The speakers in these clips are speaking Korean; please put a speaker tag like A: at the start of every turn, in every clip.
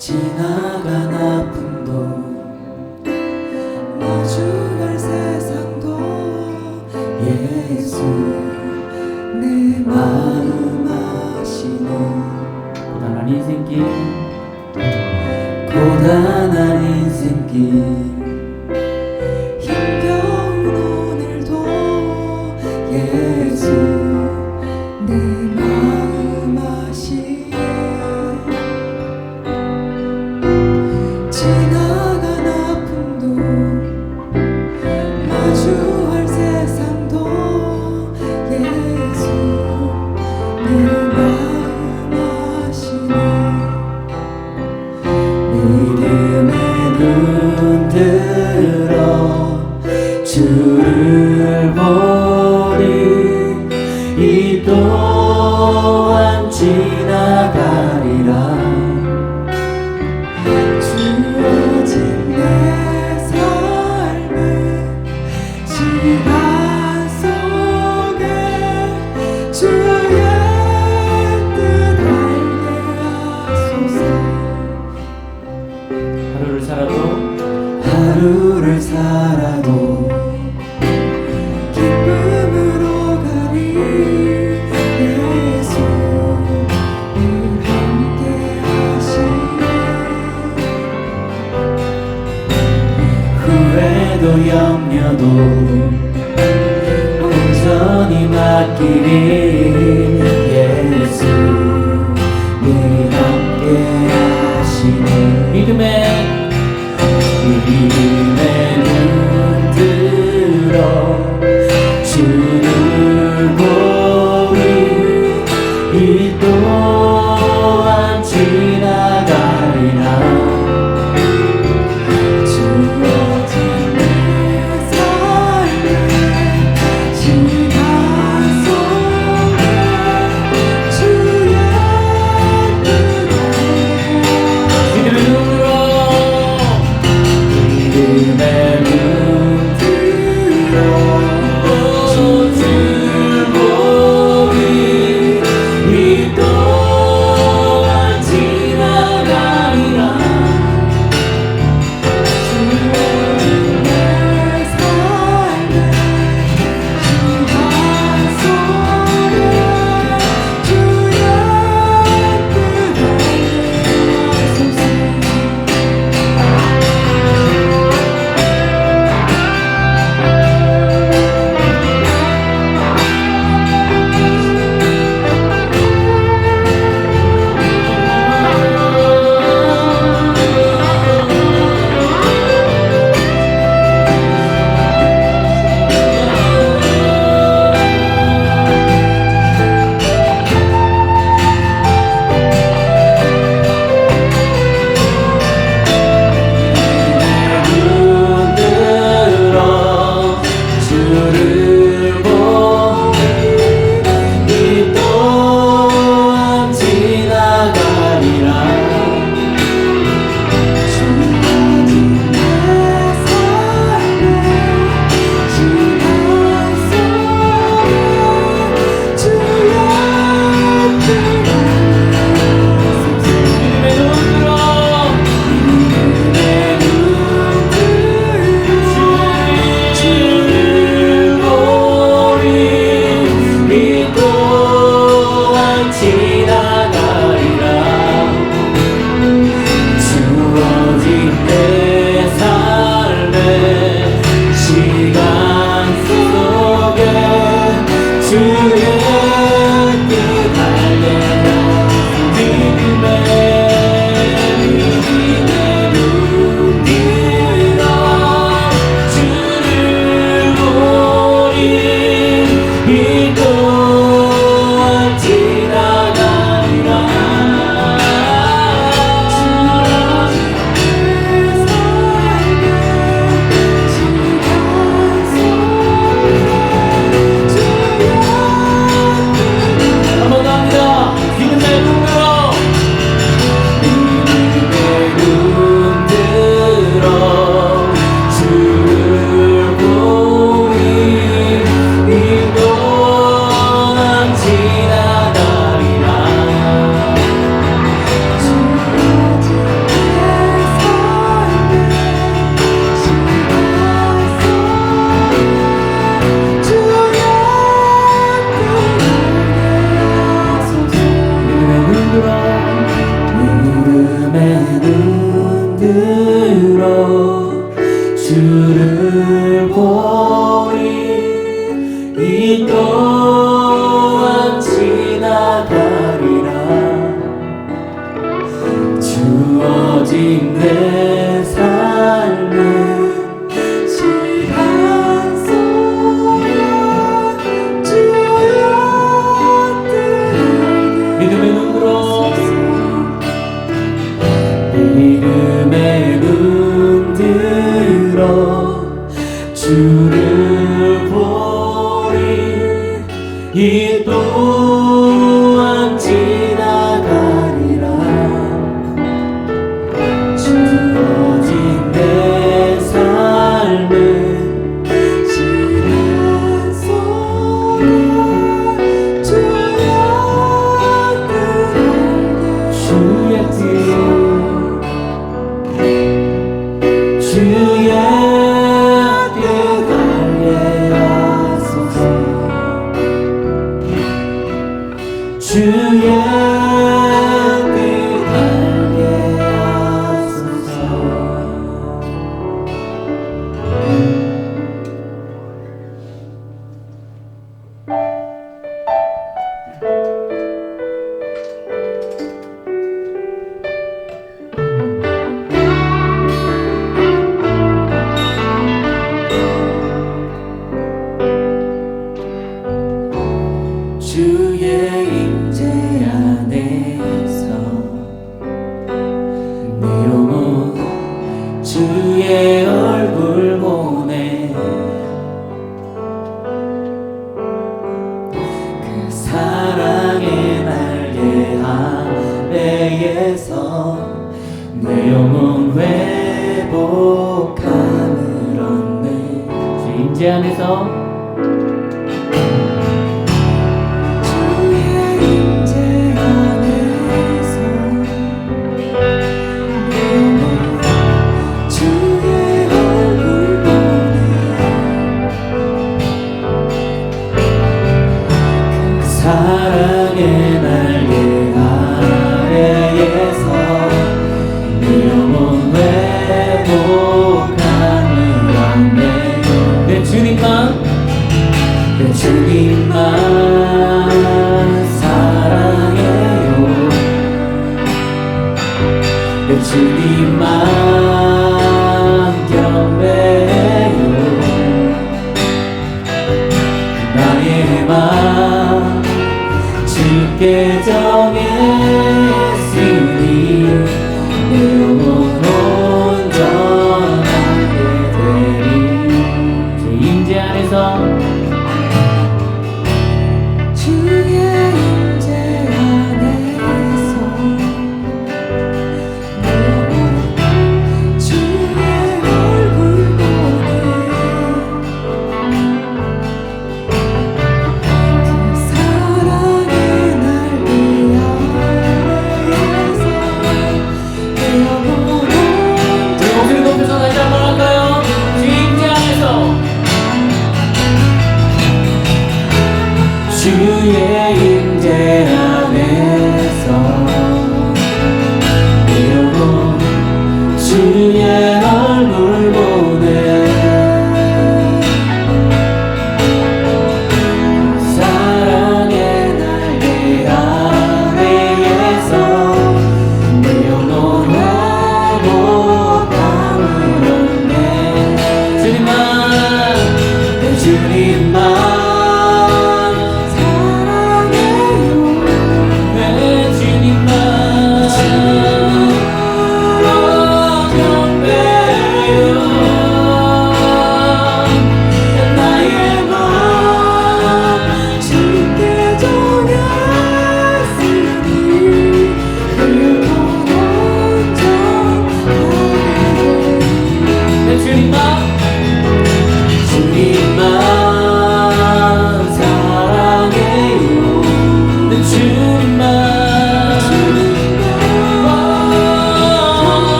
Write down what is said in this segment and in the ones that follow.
A: 지나간 아픔도 마주할 세상도 예수 내 마음 아시네.
B: 고단한 인생길
A: 고단한 인생길 힘겨운 오늘도 예수 내 마음 아시네. 지나간 아픔도 마주할 세상도 예수 내 마음 아시네. 믿음의 눈 들어 주를 보리. 이 또한 지나가리라. 주어진 내 삶의 시간 속에 주의 뜻 알게 하소서. 하루를 살아도 기쁨으로 가리. 예수 늘 함께 하시네. 후회도 염려도 온전히 맡기리. 예수 늘 함께 하시네. 믿음의 눈 들어 주를 보리. 이 또한 지나가리라. 주어진 내 삶의 시간 속에 주의 뜻 알게. 믿음의 눈으로
B: 주어진 내 삶은
A: 시간 속에 주의 뜻을
B: 믿음의 눈으로 믿음의 눈 들어 주를 보리 이 또한 지나가리라 주어진 내 삶은
A: 시간 속에 주의 뜻을
B: 주의 뜻 알게 하소서 주의 뜻 알게 하소서 주의 임재 안에서 내 영혼 주의 얼굴 보네 그 사랑의 날개 아래에서 내 영혼 회복함을 얻네 주 임재 안에서 사랑의 날개 아래에서 내 영혼 회복함을 얻네 내 주님만 사랑해요 내 주님만 경배해요 나의 맘 주께 정했으니 내 영혼 온전하게 되리 주 임재 안에서
A: 주의 임재 안에서 내 영혼 주의 얼굴 보네 그 사랑의 날개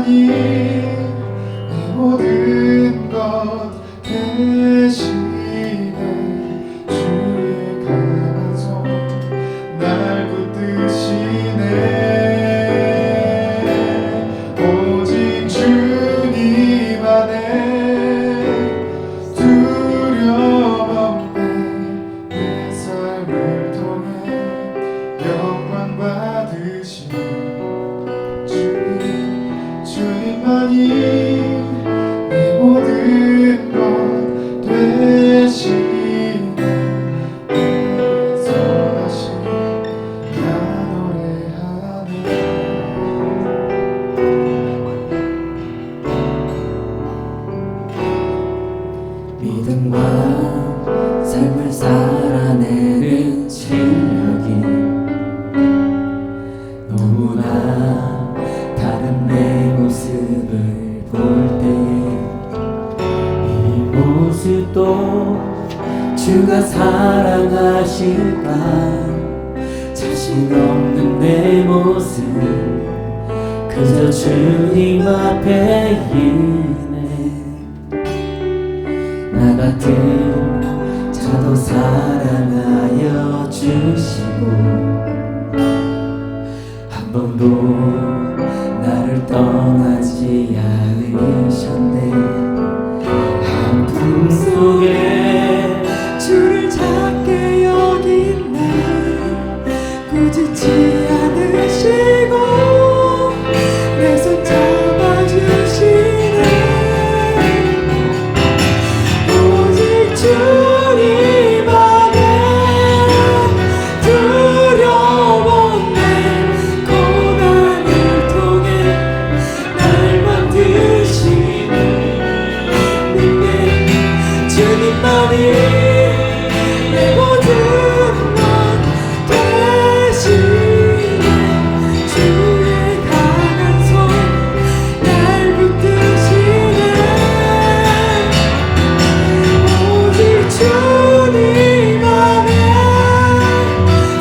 C: 내 모든 것 대신에 주의 강한 손 날 붙드시네. 오직 주님 안에 두려움 없네. 내 삶을 통해 영광 받으신 주님만이 내 모든 것 되시네. 선하신 나 노래하네.
B: 믿음과 삶을 살아내는 실력이 너무나 다른 내 모습을 볼 때에 이 모습도 주가 사랑하실까. 자신 없는 내 모습 그저 주님 앞에 있네. 나 같은 자도 사랑하여 주시고 한 번도 나를 떠나지 않으셨네. 아픔 속에
A: 주를 찾게 여긴 날 꾸짖지 않으시고 내 손 잡아주시네. 오직 주님 안에 두려움 없네. 고난을 통해 날 만드시는 능력 주님만이 내 모든 것 되시네. 주의 강한 손 날 붙드시네. 오직 주님 안에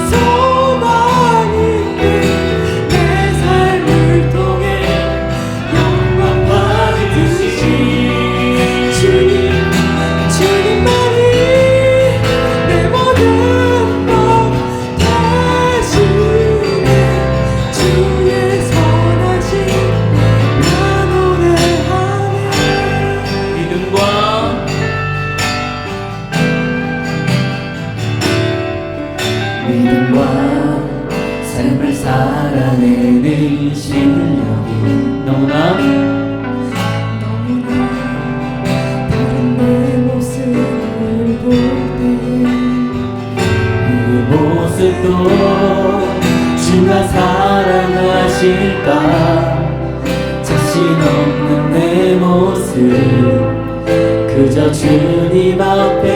A: 소망이 있네. 내 삶을 통해 영광 받으시지. 주님만이 내 모든 것 되시네. 주의 선하신 나 노래하네.
B: 믿음과 삶을 살아내는 실력이 너무나
A: 다른 내 모습을 볼 때에
B: 이 모습도 주가 사랑하실까. 자신 없는 내 모습 그저 주님 앞에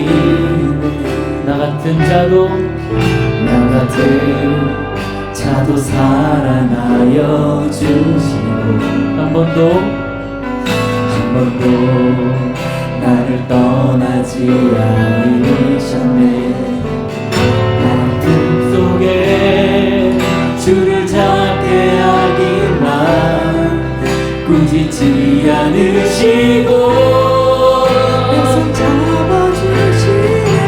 B: 있네. 나 같은 자도 사랑하여 주시고 한 번도 나를 떠나지 않으셨네. 아픔 속에 주를 찾게 하기만 꾸짖지 않으시고
A: 내 손 잡아주시네.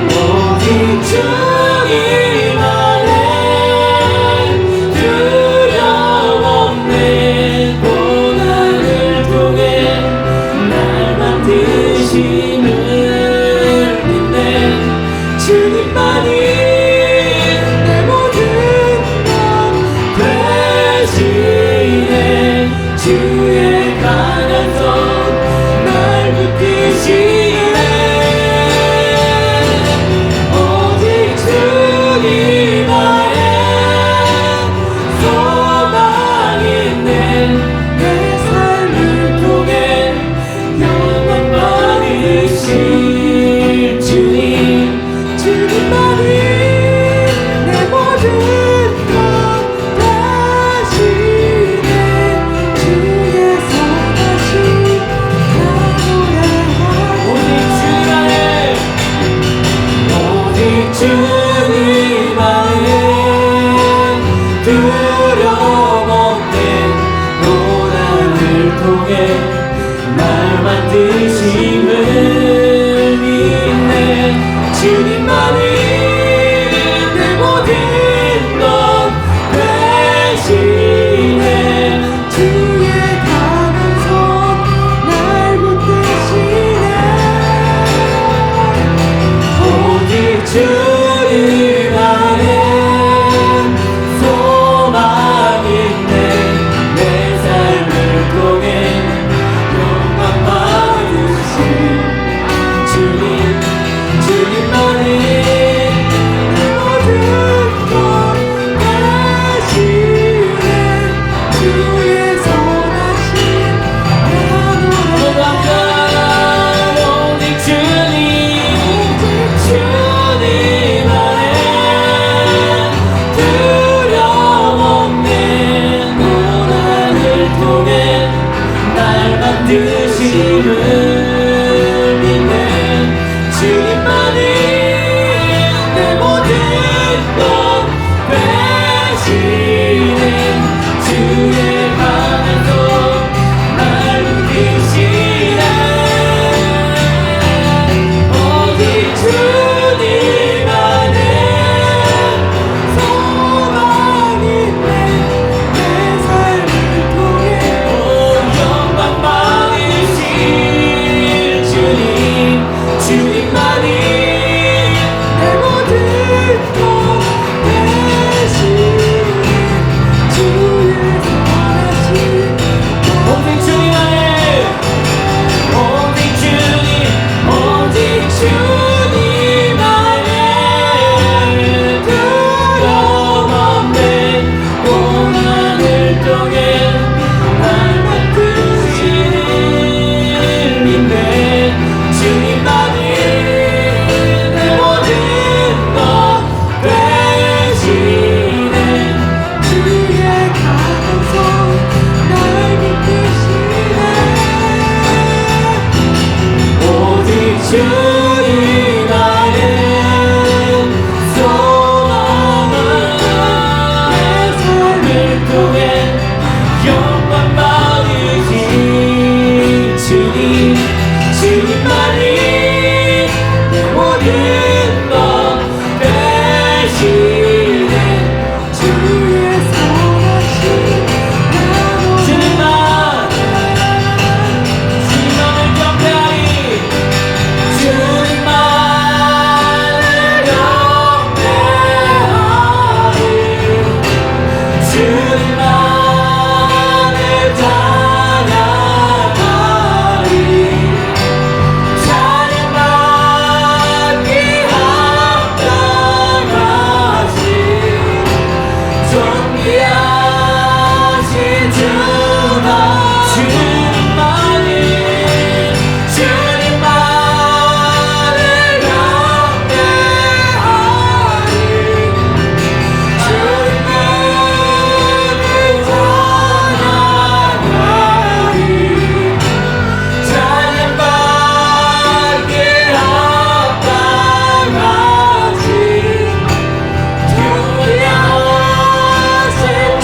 B: 오직 주님 안에 두려움 없네. 고난을 통해 날 만드시는 인내 주님만이
A: 내 모든 것
B: 되시네. 주의 강한 손 날 붙드시네. 오직 주님 안에 소망이 있네. 내 삶을 통해 영광 받으실
A: 주님만이 내 모든 것 되시네. 주의 선하신 나 노래하네.
B: 오직 주님 안에 두려움 통해 날 만드심을 믿네. 주님만이 내 모든 것 되시네.
A: 주의 강한 손 날 붙드시네.
B: 오직 주님 안에 소망 있네. 내 삶을 통해 영광 받으신 주님만이
A: 내 모든 것 되시네. 주의 선하신
B: 소망과 오직 주님 안에 두려움 없네. 고난을 통해 날 만드심을 믿네. 주님만이 내 모든 것 되시네. 주의 강한 손 날 붙이시네. 오직 주님 안에
A: 소망 있네. 내 삶을 통해
B: 영광 받으신 주님만이
A: 내 모든 것 되시네. 주의 선하신
B: 오직 주님 안에 오직 주님 안에 두려움 없네. 고난을 통해 날 만드시는 믿네. 주님만이 내 모든 것 되시네.
A: 주의 강한 손 날 이끄시네.
B: 오직 주님 안에 소망은 내 삶을 통해 영광 받으신 주님만이 내 모든 것 되시네.
A: 주의 선하신
B: 주님만을 경배하리. 주님만을 경배하리. 주님만을 찬양하리. 찬양받기 합당하신 존귀하신 주만. 주님만을 경배하리. 주님만을 찬양하리. 찬양받기 합당하신 귀하신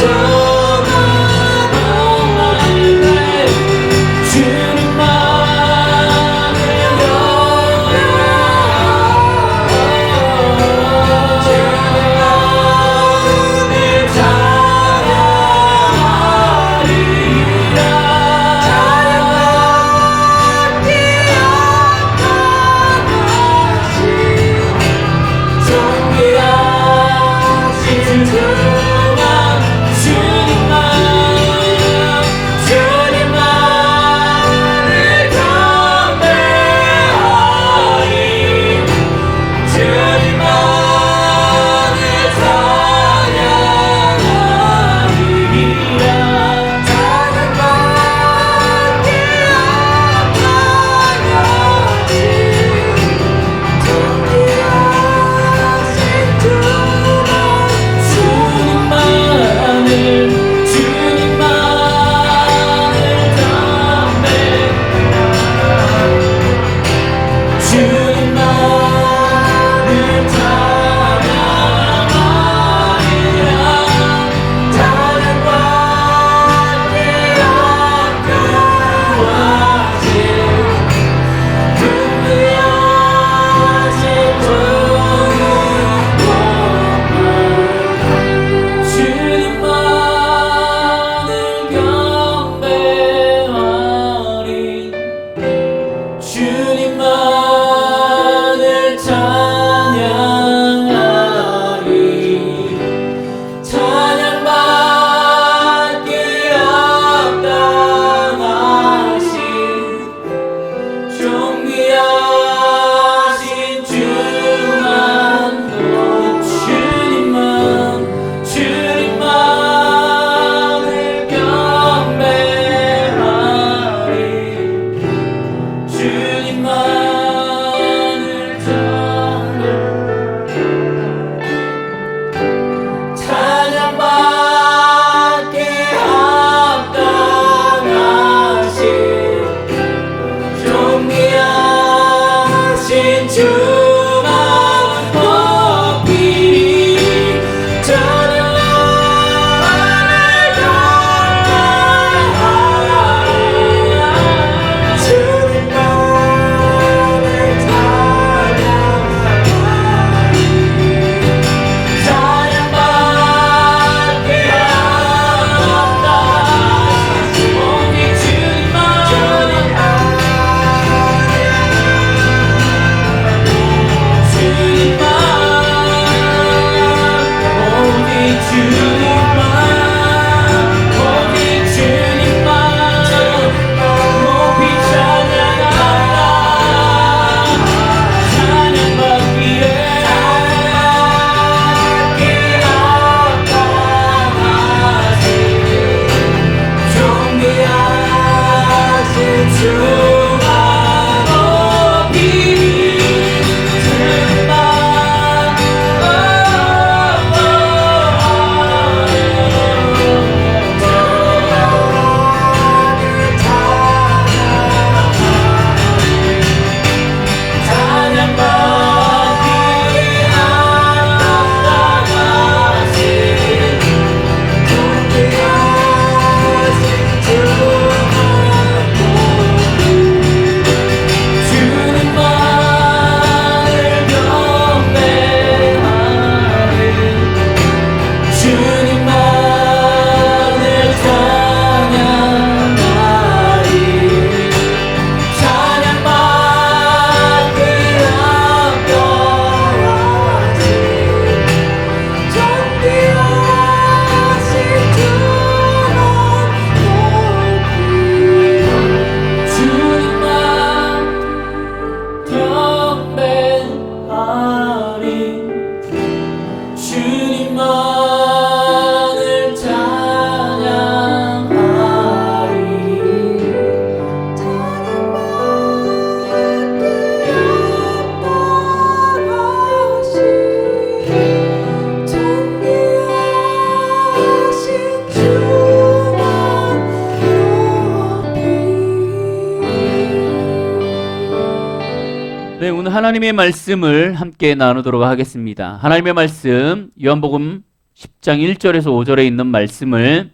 B: 하나님의 말씀을 함께 나누도록 하겠습니다. 하나님의 말씀 요한복음 10장 1절에서 5절에 있는 말씀을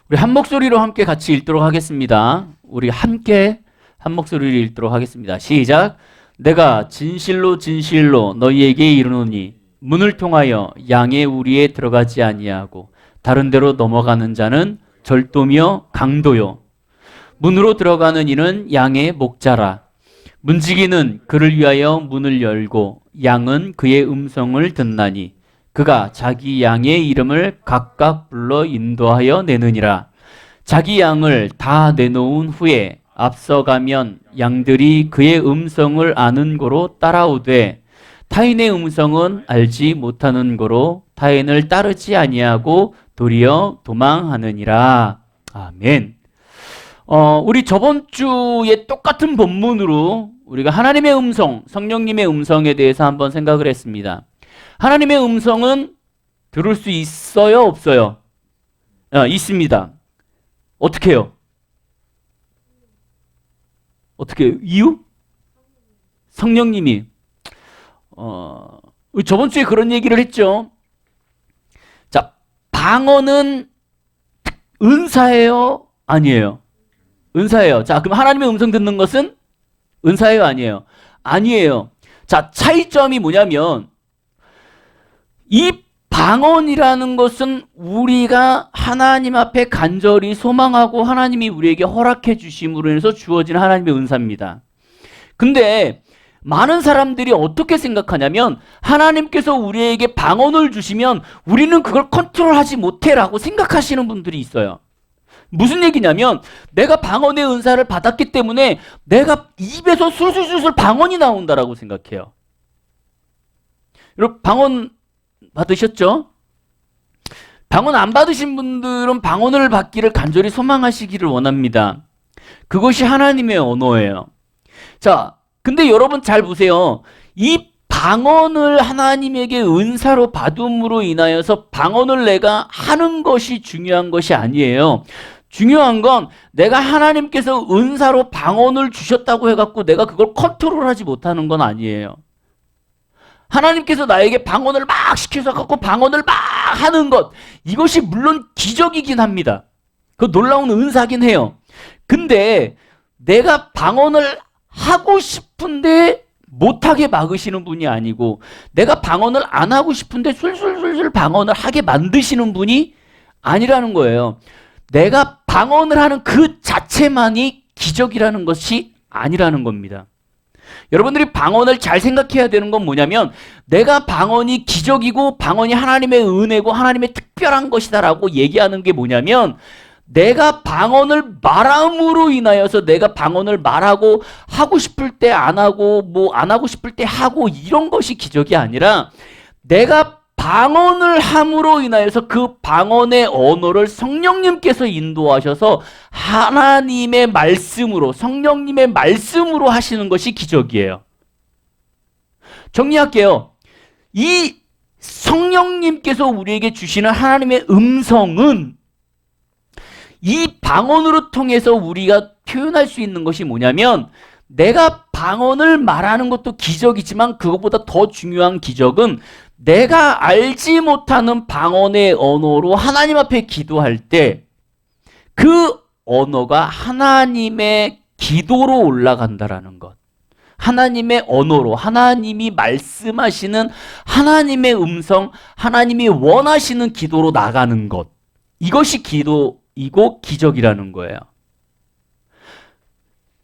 B: 우리 한 목소리로 함께 같이 읽도록 하겠습니다. 우리 함께 한 목소리로 읽도록 하겠습니다. 시작. 내가 진실로 진실로 너희에게 이르노니 문을 통하여 양의 우리에 들어가지 아니하고 다른 데로 넘어가는 자는 절도며 강도요 문으로 들어가는 이는 양의 목자라. 문지기는 그를 위하여 문을 열고 양은 그의 음성을 듣나니 그가 자기 양의 이름을 각각 불러 인도하여 내느니라. 자기 양을 다 내놓은 후에 앞서가면 양들이 그의 음성을 아는 고로 따라오되 타인의 음성은 알지 못하는 고로 타인을 따르지 아니하고 도리어 도망하느니라. 아멘. 우리 저번 주에 똑같은 본문으로 우리가 하나님의 음성, 성령님의 음성에 대해서 한번 생각을 했습니다. 하나님의 음성은 들을 수 있어요, 없어요? 있습니다. 어떻게 해요? 어떻게 해요? 이유? 성령님이 저번 주에 그런 얘기를 했죠. 자, 방언은 은사예요? 아니에요? 은사예요. 자, 그럼 하나님의 음성 듣는 것은 은사예요? 아니에요? 아니에요. 자, 차이점이 뭐냐면 이 방언이라는 것은 우리가 하나님 앞에 간절히 소망하고 하나님이 우리에게 허락해 주심으로 인해서 주어진 하나님의 은사입니다. 근데 많은 사람들이 어떻게 생각하냐면 하나님께서 우리에게 방언을 주시면 우리는 그걸 컨트롤하지 못해라고 생각하시는 분들이 있어요. 무슨 얘기냐면 내가 방언의 은사를 받았기 때문에 내가 입에서 술술술술 방언이 나온다라고 생각해요. 여러분 방언 받으셨죠? 방언 안 받으신 분들은 방언을 받기를 간절히 소망하시기를 원합니다. 그것이 하나님의 언어예요. 자, 근데 여러분 잘 보세요. 이 방언을 하나님에게 은사로 받음으로 인하여서 방언을 내가 하는 것이 중요한 것이 아니에요. 중요한 건 내가 하나님께서 은사로 방언을 주셨다고 해갖고 내가 그걸 컨트롤하지 못하는 건 아니에요. 하나님께서 나에게 방언을 막 시켜서 갖고 방언을 막 하는 것, 이것이 물론 기적이긴 합니다. 그 놀라운 은사긴 해요. 근데 내가 방언을 하고 싶은데 못하게 막으시는 분이 아니고 내가 방언을 안 하고 싶은데 술술술술 방언을 하게 만드시는 분이 아니라는 거예요. 내가 방언을 하는 그 자체만이 기적이라는 것이 아니라는 겁니다. 여러분들이 방언을 잘 생각해야 되는 건 뭐냐면 내가 방언이 기적이고 방언이 하나님의 은혜고 하나님의 특별한 것이다라고 얘기하는 게 뭐냐면 내가 방언을 말함으로 인하여서 내가 방언을 말하고 하고 싶을 때 안 하고 뭐 안 하고 싶을 때 하고 이런 것이 기적이 아니라 내가 방언을 함으로 인하여서 그 방언의 언어를 성령님께서 인도하셔서 하나님의 말씀으로 성령님의 말씀으로 하시는 것이 기적이에요. 정리할게요. 이 성령님께서 우리에게 주시는 하나님의 음성은 이 방언으로 통해서 우리가 표현할 수 있는 것이 뭐냐면 내가 방언을 말하는 것도 기적이지만 그것보다 더 중요한 기적은 내가 알지 못하는 방언의 언어로 하나님 앞에 기도할 때 그 언어가 하나님의 기도로 올라간다라는 것. 하나님의 언어로 하나님이 말씀하시는 하나님의 음성, 하나님이 원하시는 기도로 나가는 것. 이것이 기도이고 기적이라는 거예요.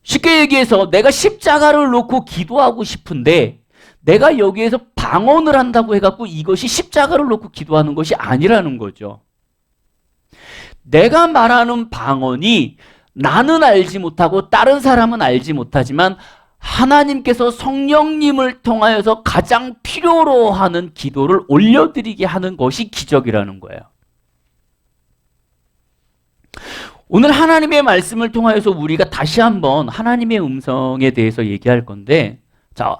B: 쉽게 얘기해서 내가 십자가를 놓고 기도하고 싶은데 내가 여기에서 방언을 한다고 해갖고 이것이 십자가를 놓고 기도하는 것이 아니라는 거죠. 내가 말하는 방언이 나는 알지 못하고 다른 사람은 알지 못하지만 하나님께서 성령님을 통하여서 가장 필요로 하는 기도를 올려드리게 하는 것이 기적이라는 거예요. 오늘 하나님의 말씀을 통하여서 우리가 다시 한번 하나님의 음성에 대해서 얘기할 건데, 자,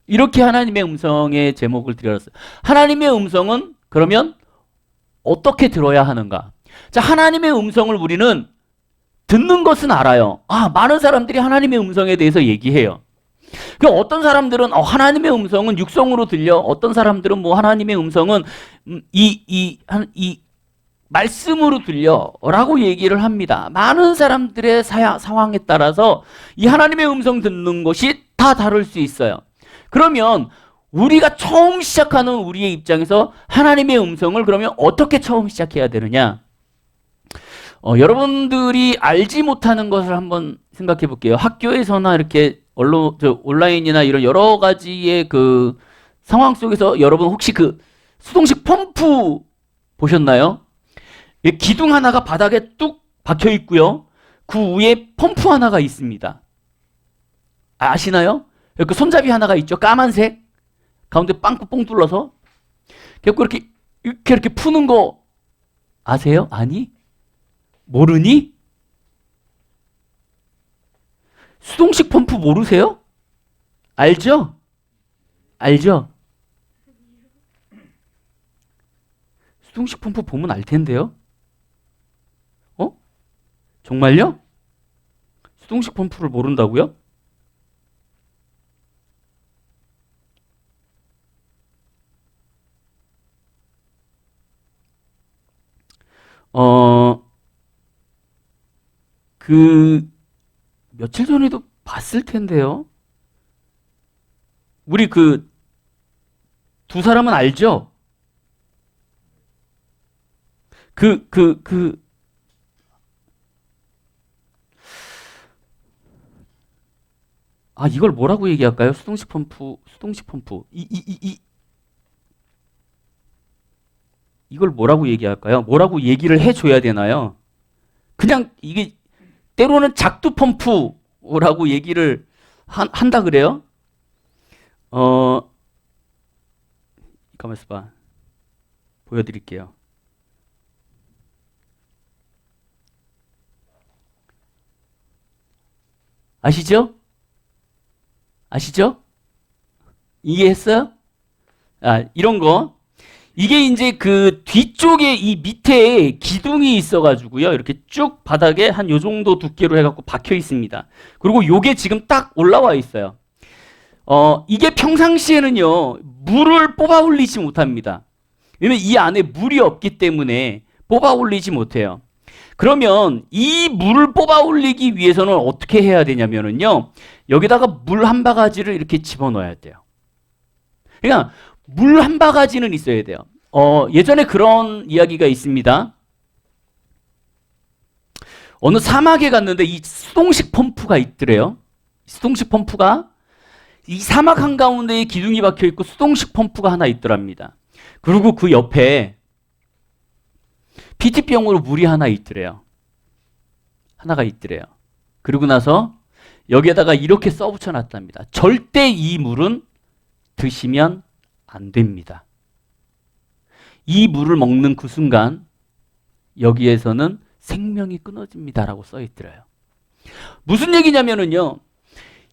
B: 이렇게 하나님의 음성의 제목을 드렸어요. 하나님의 음성은 그러면 어떻게 들어야 하는가? 자, 하나님의 음성을 우리는 듣는 것은 알아요. 많은 사람들이 하나님의 음성에 대해서 얘기해요. 그 어떤 사람들은 하나님의 음성은 육성으로 들려. 어떤 사람들은 뭐 하나님의 음성은 이 말씀으로 들려라고 얘기를 합니다. 많은 사람들의 상황에 따라서 이 하나님의 음성 듣는 것이 다 다를 수 있어요. 그러면 우리가 처음 시작하는 우리의 입장에서 하나님의 음성을 그러면 어떻게 처음 시작해야 되느냐? 여러분들이 알지 못하는 것을 한번 생각해 볼게요. 학교에서나 이렇게 온라인이나 이런 여러 가지의 그 상황 속에서 여러분 혹시 그 수동식 펌프 보셨나요? 기둥 하나가 바닥에 뚝 박혀 있고요. 그 위에 펌프 하나가 있습니다. 아시나요? 그 손잡이 하나가 있죠. 까만색. 가운데 빵꾸 뽕 뚫려서. 이렇게 푸는 거 아세요? 아니? 모르니? 수동식 펌프 모르세요? 알죠? 알죠? 수동식 펌프 보면 알 텐데요? 정말요? 수동식 펌프를 모른다고요? 며칠 전에도 봤을 텐데요. 우리 두 사람은 알죠? 이걸 뭐라고 얘기할까요? 수동식 펌프. 이걸 뭐라고 얘기할까요? 뭐라고 얘기를 해줘야 되나요? 그냥 이게 때로는 작두 펌프라고 얘기를 한다 그래요? 가만 있어봐. 보여드릴게요. 아시죠? 이해했어요? 이런 거. 이게 이제 그 뒤쪽에 이 밑에 기둥이 있어가지고요. 이렇게 쭉 바닥에 한 요 정도 두께로 해갖고 박혀 있습니다. 그리고 요게 지금 딱 올라와 있어요. 이게 평상시에는요, 물을 뽑아 올리지 못합니다. 왜냐면 이 안에 물이 없기 때문에 뽑아 올리지 못해요. 그러면 이 물을 뽑아 올리기 위해서는 어떻게 해야 되냐면은요, 여기다가 물 한 바가지를 이렇게 집어넣어야 돼요. 그러니까 물 한 바가지는 있어야 돼요. 예전에 그런 이야기가 있습니다. 어느 사막에 갔는데 이 수동식 펌프가 있더래요. 수동식 펌프가 이 사막 한가운데에 기둥이 박혀 있고 수동식 펌프가 하나 있더랍니다. 그리고 그 옆에 PT병으로 물이 하나가 있더래요. 그리고 나서 여기에다가 이렇게 써붙여 놨답니다. 절대 이 물은 드시면 안 됩니다. 이 물을 먹는 그 순간 여기에서는 생명이 끊어집니다라고 써 있더래요. 무슨 얘기냐면은요,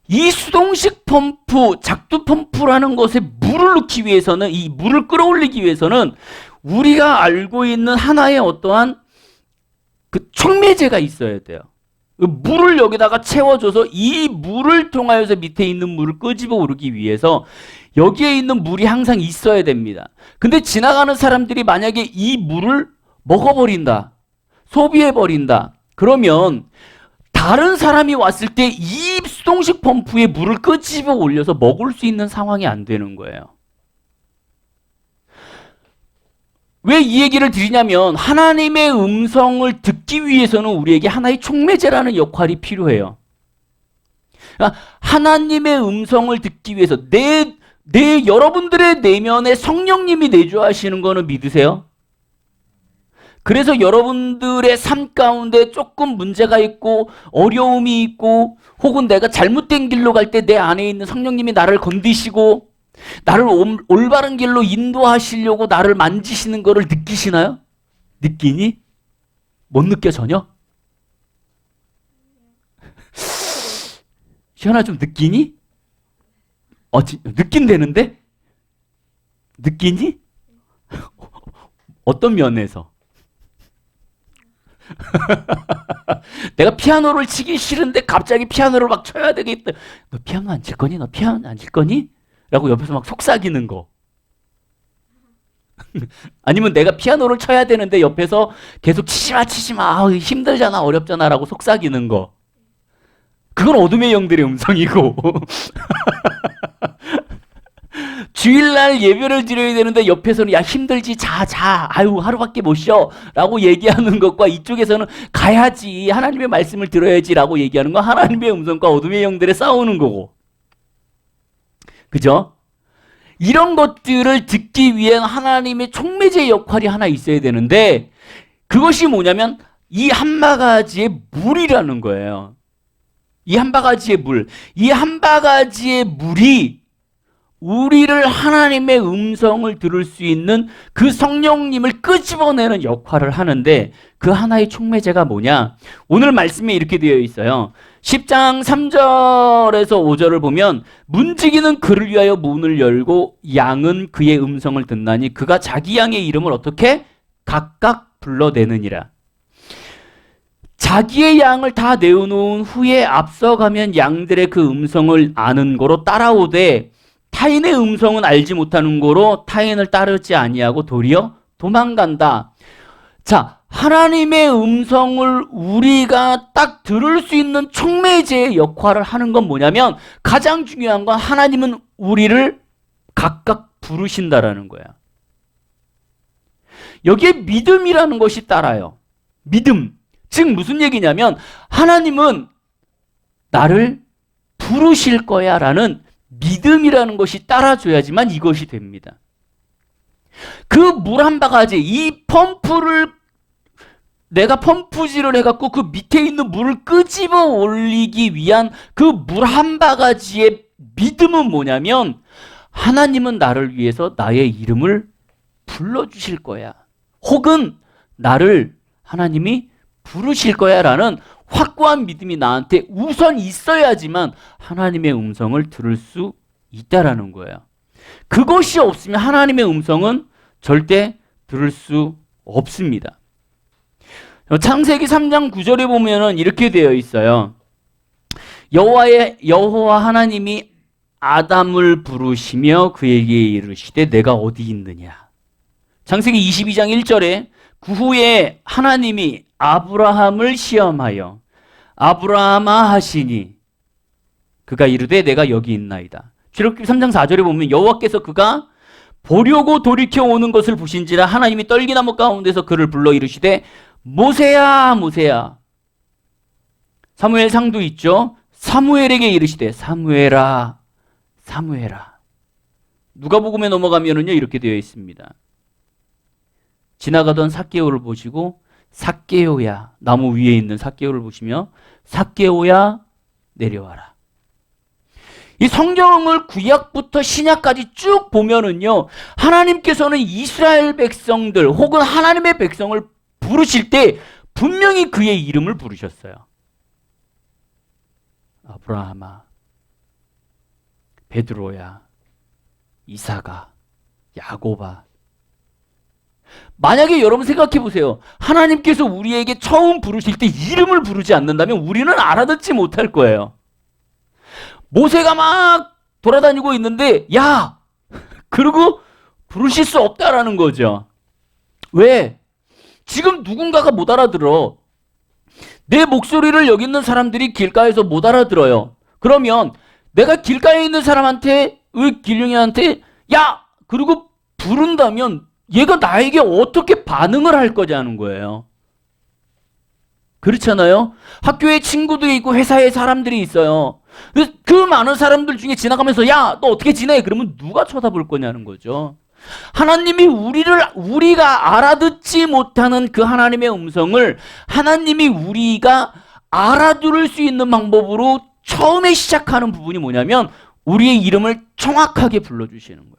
B: 이 수동식 펌프, 작두 펌프라는 것에 물을 넣기 위해서는, 이 물을 끌어올리기 위해서는 우리가 알고 있는 하나의 어떠한 그 촉매제가 있어야 돼요. 물을 여기다가 채워줘서 이 물을 통하여서 밑에 있는 물을 끄집어 오르기 위해서 여기에 있는 물이 항상 있어야 됩니다. 근데 지나가는 사람들이 만약에 이 물을 먹어버린다, 소비해버린다, 그러면 다른 사람이 왔을 때 이 수동식 펌프에 물을 끄집어 올려서 먹을 수 있는 상황이 안 되는 거예요. 왜 이 얘기를 드리냐면 하나님의 음성을 듣기 위해서는 우리에게 하나의 촉매제라는 역할이 필요해요. 그러니까 하나님의 음성을 듣기 위해서 여러분들의 내면에 성령님이 내주하시는 거는 믿으세요? 그래서 여러분들의 삶 가운데 조금 문제가 있고 어려움이 있고 혹은 내가 잘못된 길로 갈 때 내 안에 있는 성령님이 나를 건드시고 나를 올바른 길로 인도하시려고 나를 만지시는 거를 느끼시나요? 느끼니? 못 느껴 전혀? 시연아 좀 느끼니? 느낀다는데? 느끼니? 어떤 면에서? 내가 피아노를 치기 싫은데 갑자기 피아노를 막 쳐야 되겠다. 너 피아노 안 칠 거니? 너 피아노 안 칠 거니? 라고 옆에서 막 속삭이는 거. 아니면 내가 피아노를 쳐야 되는데 옆에서 계속 치지 마. 아, 힘들잖아, 어렵잖아 라고 속삭이는 거. 그건 어둠의 영들의 음성이고 주일날 예배를 드려야 되는데 옆에서는 야 힘들지 자 아유 하루밖에 못 쉬어 라고 얘기하는 것과 이쪽에서는 가야지 하나님의 말씀을 들어야지 라고 얘기하는 건 하나님의 음성과 어둠의 영들의 싸우는 거고, 그죠? 이런 것들을 듣기 위한 하나님의 촉매제 역할이 하나 있어야 되는데 그것이 뭐냐면 이 한 바가지의 물이라는 거예요. 이 한 바가지의 물, 이 한 바가지의 물이 우리를 하나님의 음성을 들을 수 있는 그 성령님을 끄집어내는 역할을 하는데 그 하나의 촉매제가 뭐냐? 오늘 말씀에 이렇게 되어 있어요. 10장 3절에서 5절을 보면 문지기는 그를 위하여 문을 열고 양은 그의 음성을 듣나니 그가 자기 양의 이름을 어떻게? 각각 불러내느니라. 자기의 양을 다 내어놓은 후에 앞서가면 양들의 그 음성을 아는 거로 따라오되 타인의 음성은 알지 못하는 거로 타인을 따르지 아니하고 도리어 도망간다. 자, 하나님의 음성을 우리가 딱 들을 수 있는 촉매제의 역할을 하는 건 뭐냐면 가장 중요한 건 하나님은 우리를 각각 부르신다라는 거야. 여기에 믿음이라는 것이 따라요. 믿음. 즉 무슨 얘기냐면 하나님은 나를 부르실 거야 라는 믿음이라는 것이 따라줘야지만 이것이 됩니다. 그 물 한 바가지, 이 펌프를 내가 펌프질을 해갖고 그 밑에 있는 물을 끄집어 올리기 위한 그 물 한 바가지의 믿음은 뭐냐면 하나님은 나를 위해서 나의 이름을 불러주실 거야. 혹은 나를 하나님이 부르실 거야 라는 확고한 믿음이 나한테 우선 있어야지만 하나님의 음성을 들을 수 있다라는 거예요. 그것이 없으면 하나님의 음성은 절대 들을 수 없습니다. 창세기 3장 9절에 보면은 이렇게 되어 있어요. 여호와 하나님이 아담을 부르시며 그에게 이르시되 내가 어디 있느냐. 창세기 22장 1절에 그 후에 하나님이 아브라함을 시험하여 아브라함아 하시니 그가 이르되 내가 여기 있나이다. 출애굽기 3장 4절에 보면 여호와께서 그가 보려고 돌이켜 오는 것을 보신지라 하나님이 떨기나무 가운데서 그를 불러 이르시되 모세야 모세야. 사무엘상도 있죠. 사무엘에게 이르시되 사무엘아 사무엘아. 누가복음에 넘어가면은요 이렇게 되어 있습니다. 지나가던 삭개오를 보시고 삭개오야, 나무 위에 있는 삭개오를 보시며 삭개오야 내려와라. 이 성경을 구약부터 신약까지 쭉 보면은요 하나님께서는 이스라엘 백성들 혹은 하나님의 백성을 부르실 때 분명히 그의 이름을 부르셨어요. 아브라함아, 베드로야, 이사가, 야고바. 만약에 여러분 생각해 보세요. 하나님께서 우리에게 처음 부르실 때 이름을 부르지 않는다면 우리는 알아듣지 못할 거예요. 모세가 막 돌아다니고 있는데 야! 그러고 부르실 수 없다라는 거죠. 왜? 지금 누군가가 못 알아들어. 내 목소리를 여기 있는 사람들이 길가에서 못 알아들어요. 그러면 내가 길가에 있는 사람한테 길룡이한테 야! 그리고 부른다면 얘가 나에게 어떻게 반응을 할 거냐는 거예요. 그렇잖아요? 학교에 친구들이 있고 회사에 사람들이 있어요. 그 많은 사람들 중에 지나가면서 야, 너 어떻게 지내? 그러면 누가 쳐다볼 거냐는 거죠. 하나님이 우리가 알아듣지 못하는 그 하나님의 음성을 하나님이 우리가 알아들을 수 있는 방법으로 처음에 시작하는 부분이 뭐냐면 우리의 이름을 정확하게 불러주시는 거예요.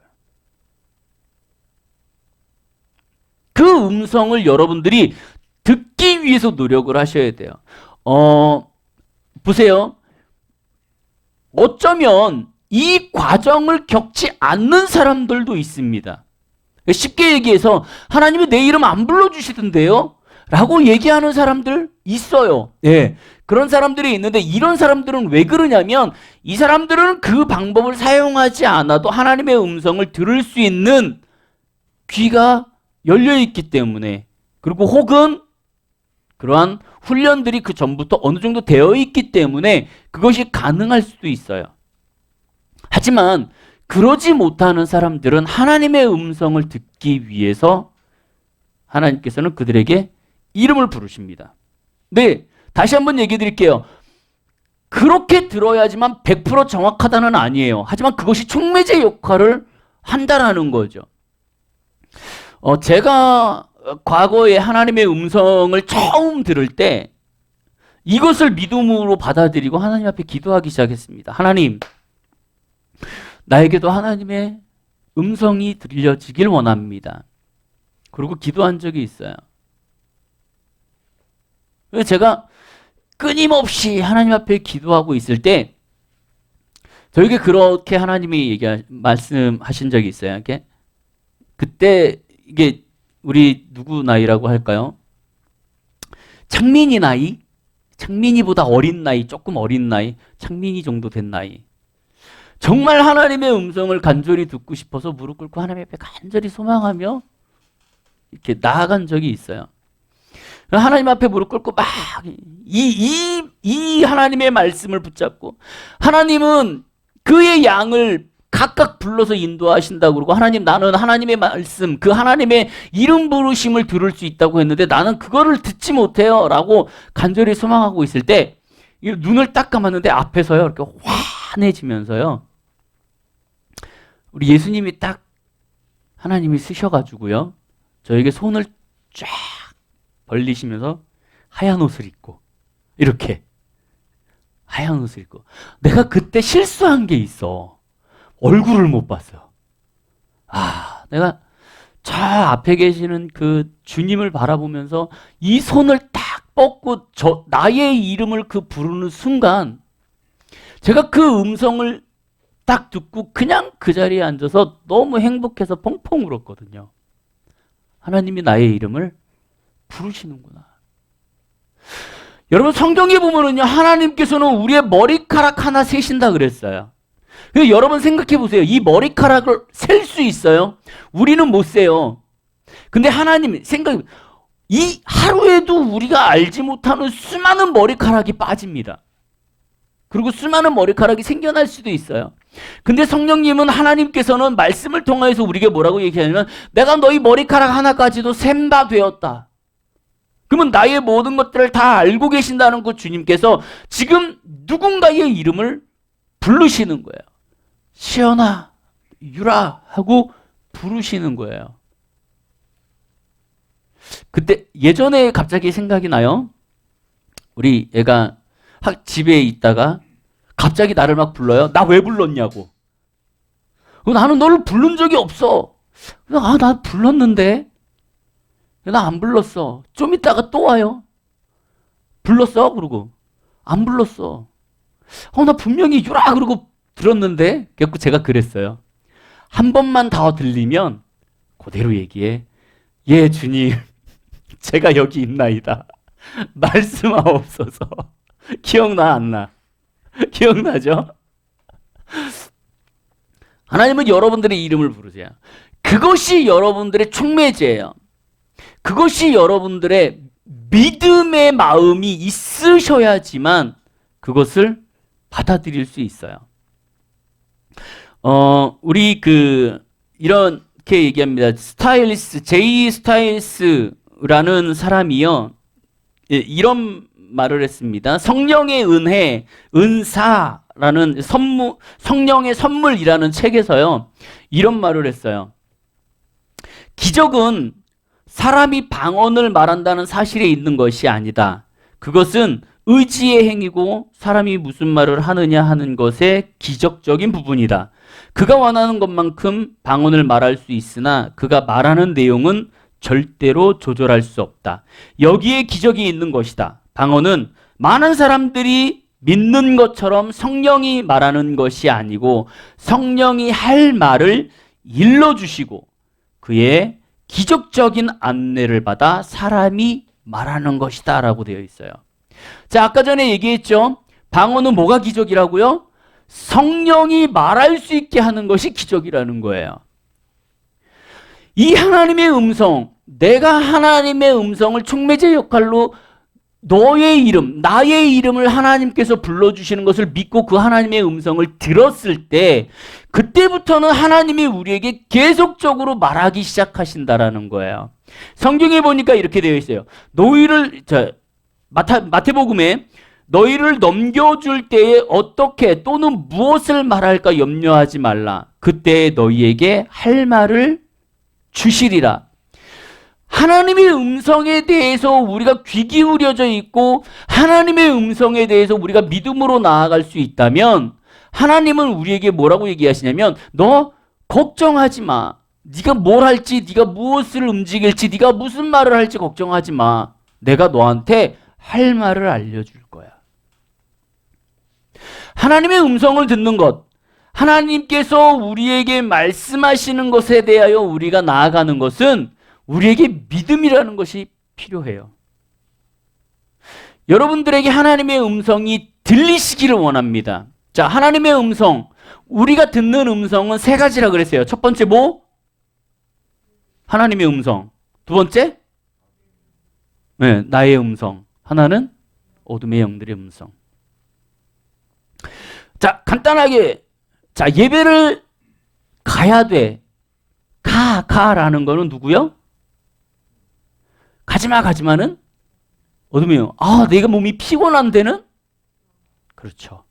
B: 그 음성을 여러분들이 듣기 위해서 노력을 하셔야 돼요. 보세요. 어쩌면 이 과정을 겪지 않는 사람들도 있습니다. 쉽게 얘기해서 하나님이 내 이름 안 불러주시던데요? 라고 얘기하는 사람들 있어요. 예. 그런 사람들이 있는데 이런 사람들은 왜 그러냐면 이 사람들은 그 방법을 사용하지 않아도 하나님의 음성을 들을 수 있는 귀가 열려 있기 때문에, 그리고 혹은 그러한 훈련들이 그 전부터 어느 정도 되어 있기 때문에 그것이 가능할 수도 있어요. 하지만 그러지 못하는 사람들은 하나님의 음성을 듣기 위해서 하나님께서는 그들에게 이름을 부르십니다. 네, 다시 한번 얘기해 드릴게요. 그렇게 들어야지만 100% 정확하다는 아니에요. 하지만 그것이 촉매제 역할을 한다라는 거죠. 제가 과거에 하나님의 음성을 처음 들을 때 이것을 믿음으로 받아들이고 하나님 앞에 기도하기 시작했습니다. 하나님, 나에게도 하나님의 음성이 들려지길 원합니다. 그리고 기도한 적이 있어요. 제가 끊임없이 하나님 앞에 기도하고 있을 때 저에게 그렇게 하나님이 말씀하신 적이 있어요. 이렇게 그때 이게 우리 누구 나이라고 할까요? 창민이 나이? 창민이보다 어린 나이, 조금 어린 나이, 창민이 정도 된 나이. 정말 하나님의 음성을 간절히 듣고 싶어서 무릎 꿇고 하나님 앞에 간절히 소망하며 이렇게 나아간 적이 있어요. 하나님 앞에 무릎 꿇고 막 이 하나님의 말씀을 붙잡고, 하나님은 그의 양을 각각 불러서 인도하신다고 그러고, 하나님, 나는 하나님의 말씀, 그 하나님의 이름 부르심을 들을 수 있다고 했는데 나는 그거를 듣지 못해요 라고 간절히 소망하고 있을 때 눈을 딱 감았는데 앞에서요 이렇게 환해지면서요 우리 예수님이 딱 하나님이 쓰셔가지고요 저에게 손을 쫙 벌리시면서 하얀 옷을 입고, 이렇게 하얀 옷을 입고, 내가 그때 실수한 게 있어. 얼굴을 못 봤어요. 내가 저 앞에 계시는 그 주님을 바라보면서 이 손을 딱 뻗고 나의 이름을 그 부르는 순간 제가 그 음성을 딱 듣고 그냥 그 자리에 앉아서 너무 행복해서 펑펑 울었거든요. 하나님이 나의 이름을 부르시는구나. 여러분, 성경에 보면은요, 하나님께서는 우리의 머리카락 하나 세신다 그랬어요. 여러분 생각해 보세요. 이 머리카락을 셀 수 있어요? 우리는 못 세요. 근데 하나님 이 하루에도 우리가 알지 못하는 수많은 머리카락이 빠집니다. 그리고 수많은 머리카락이 생겨날 수도 있어요. 근데 성령님은, 하나님께서는 말씀을 통해서 우리에게 뭐라고 얘기하냐면, 내가 너희 머리카락 하나까지도 셈 바 되었다. 그러면 나의 모든 것들을 다 알고 계신다는 그 주님께서 지금 누군가의 이름을 부르시는 거예요. 시연아, 유라 하고 부르시는 거예요. 그때 예전에 갑자기 생각이 나요. 우리 애가 집에 있다가 갑자기 나를 막 불러요. 나 왜 불렀냐고. 나는 너를 부른 적이 없어. 나 불렀는데. 나 안 불렀어. 좀 있다가 또 와요. 불렀어? 그러고 안 불렀어. 나 분명히 유라 그러고 들었는데. 그래서 제가 그랬어요. 한 번만 더 들리면 그대로 얘기해. 예, 주님, 제가 여기 있나이다. 말씀하옵소서. 기억나 안 나? 기억나죠? 하나님은 여러분들의 이름을 부르세요. 그것이 여러분들의 촉매제예요. 그것이 여러분들의 믿음의 마음이 있으셔야지만 그것을 받아들일 수 있어요. 우리 이렇게 얘기합니다. 제이 스타일스라는 사람이요, 이런 말을 했습니다. 성령의 은혜, 은사라는 성령의 선물이라는 책에서요, 이런 말을 했어요. 기적은 사람이 방언을 말한다는 사실에 있는 것이 아니다. 그것은 의지의 행위고 사람이 무슨 말을 하느냐 하는 것의 기적적인 부분이다. 그가 원하는 것만큼 방언을 말할 수 있으나 그가 말하는 내용은 절대로 조절할 수 없다. 여기에 기적이 있는 것이다. 방언은 많은 사람들이 믿는 것처럼 성령이 말하는 것이 아니고 성령이 할 말을 일러주시고 그의 기적적인 안내를 받아 사람이 말하는 것이다 라고 되어 있어요. 자, 아까 전에 얘기했죠. 방언은 뭐가 기적이라고요? 성령이 말할 수 있게 하는 것이 기적이라는 거예요. 이 하나님의 음성, 내가 하나님의 음성을 촉매제 역할로 너의 이름, 나의 이름을 하나님께서 불러주시는 것을 믿고 그 하나님의 음성을 들었을 때 그때부터는 하나님이 우리에게 계속적으로 말하기 시작하신다라는 거예요. 성경에 보니까 이렇게 되어 있어요. 마태복음에 너희를 넘겨줄 때에 어떻게 또는 무엇을 말할까 염려하지 말라. 그때 너희에게 할 말을 주시리라. 하나님의 음성에 대해서 우리가 귀 기울여져 있고 하나님의 음성에 대해서 우리가 믿음으로 나아갈 수 있다면 하나님은 우리에게 뭐라고 얘기하시냐면 너 걱정하지 마. 네가 뭘 할지, 네가 무엇을 움직일지, 네가 무슨 말을 할지 걱정하지 마. 내가 너한테 할 말을 알려줄 거야. 하나님의 음성을 듣는 것, 하나님께서 우리에게 말씀하시는 것에 대하여 우리가 나아가는 것은 우리에게 믿음이라는 것이 필요해요. 여러분들에게 하나님의 음성이 들리시기를 원합니다. 자, 하나님의 음성, 우리가 듣는 음성은 세 가지라 그랬어요. 첫 번째 뭐? 하나님의 음성. 두 번째? 네, 나의 음성. 하나는 어둠의 영들의 음성. 자, 간단하게, 자, 예배를 가야 돼. 가라는 거는 누구요? 가지마는 어둠이에요. 아, 내가 몸이 피곤한 데는? 그렇죠.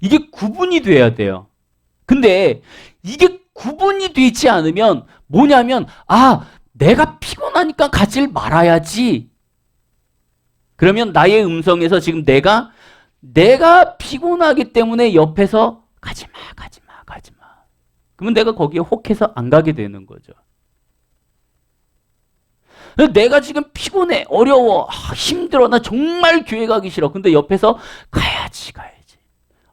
B: 이게 구분이 돼야 돼요. 근데 이게 구분이 되지 않으면 뭐냐면, 아, 내가 피곤하니까 가질 말아야지. 그러면 나의 음성에서 지금 내가 피곤하기 때문에 옆에서 가지마. 그러면 내가 거기에 혹해서 안 가게 되는 거죠. 내가 지금 피곤해, 어려워, 힘들어, 나 정말 교회 가기 싫어. 근데 옆에서 가야지.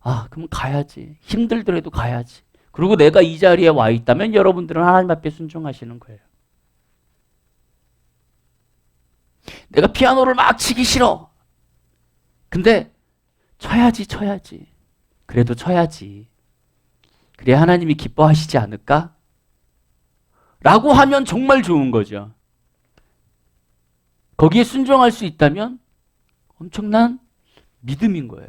B: 아, 그럼 가야지. 힘들더라도 가야지. 그리고 내가 이 자리에 와 있다면 여러분들은 하나님 앞에 순종하시는 거예요. 내가 피아노를 막 치기 싫어. 근데 쳐야지. 그래도 쳐야지. 그래야 하나님이 기뻐하시지 않을까? 라고 하면 정말 좋은 거죠. 거기에 순종할 수 있다면 엄청난 믿음인 거예요.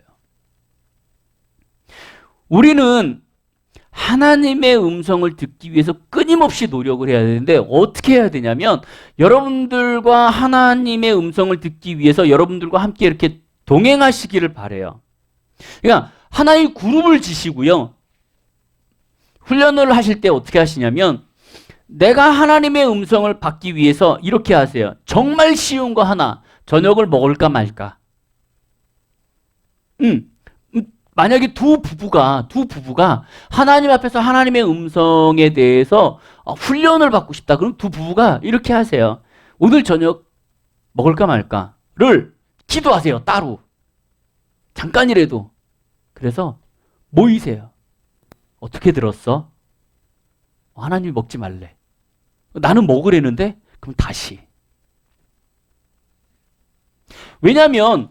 B: 우리는 하나님의 음성을 듣기 위해서 끊임없이 노력을 해야 되는데 어떻게 해야 되냐면 여러분들과 하나님의 음성을 듣기 위해서 여러분들과 함께 이렇게 동행하시기를 바라요. 그러니까 하나의 그룹을 지시고요. 훈련을 하실 때 어떻게 하시냐면 내가 하나님의 음성을 받기 위해서 이렇게 하세요. 정말 쉬운 거 하나. 저녁을 먹을까 말까. 만약에 두 부부가 하나님 앞에서 하나님의 음성에 대해서 훈련을 받고 싶다. 그럼 두 부부가 이렇게 하세요. 오늘 저녁 먹을까 말까를 기도하세요. 따로. 잠깐이라도. 그래서 모이세요. 어떻게 들었어? 하나님이 먹지 말래. 나는 먹으려는데? 그럼 다시. 왜냐하면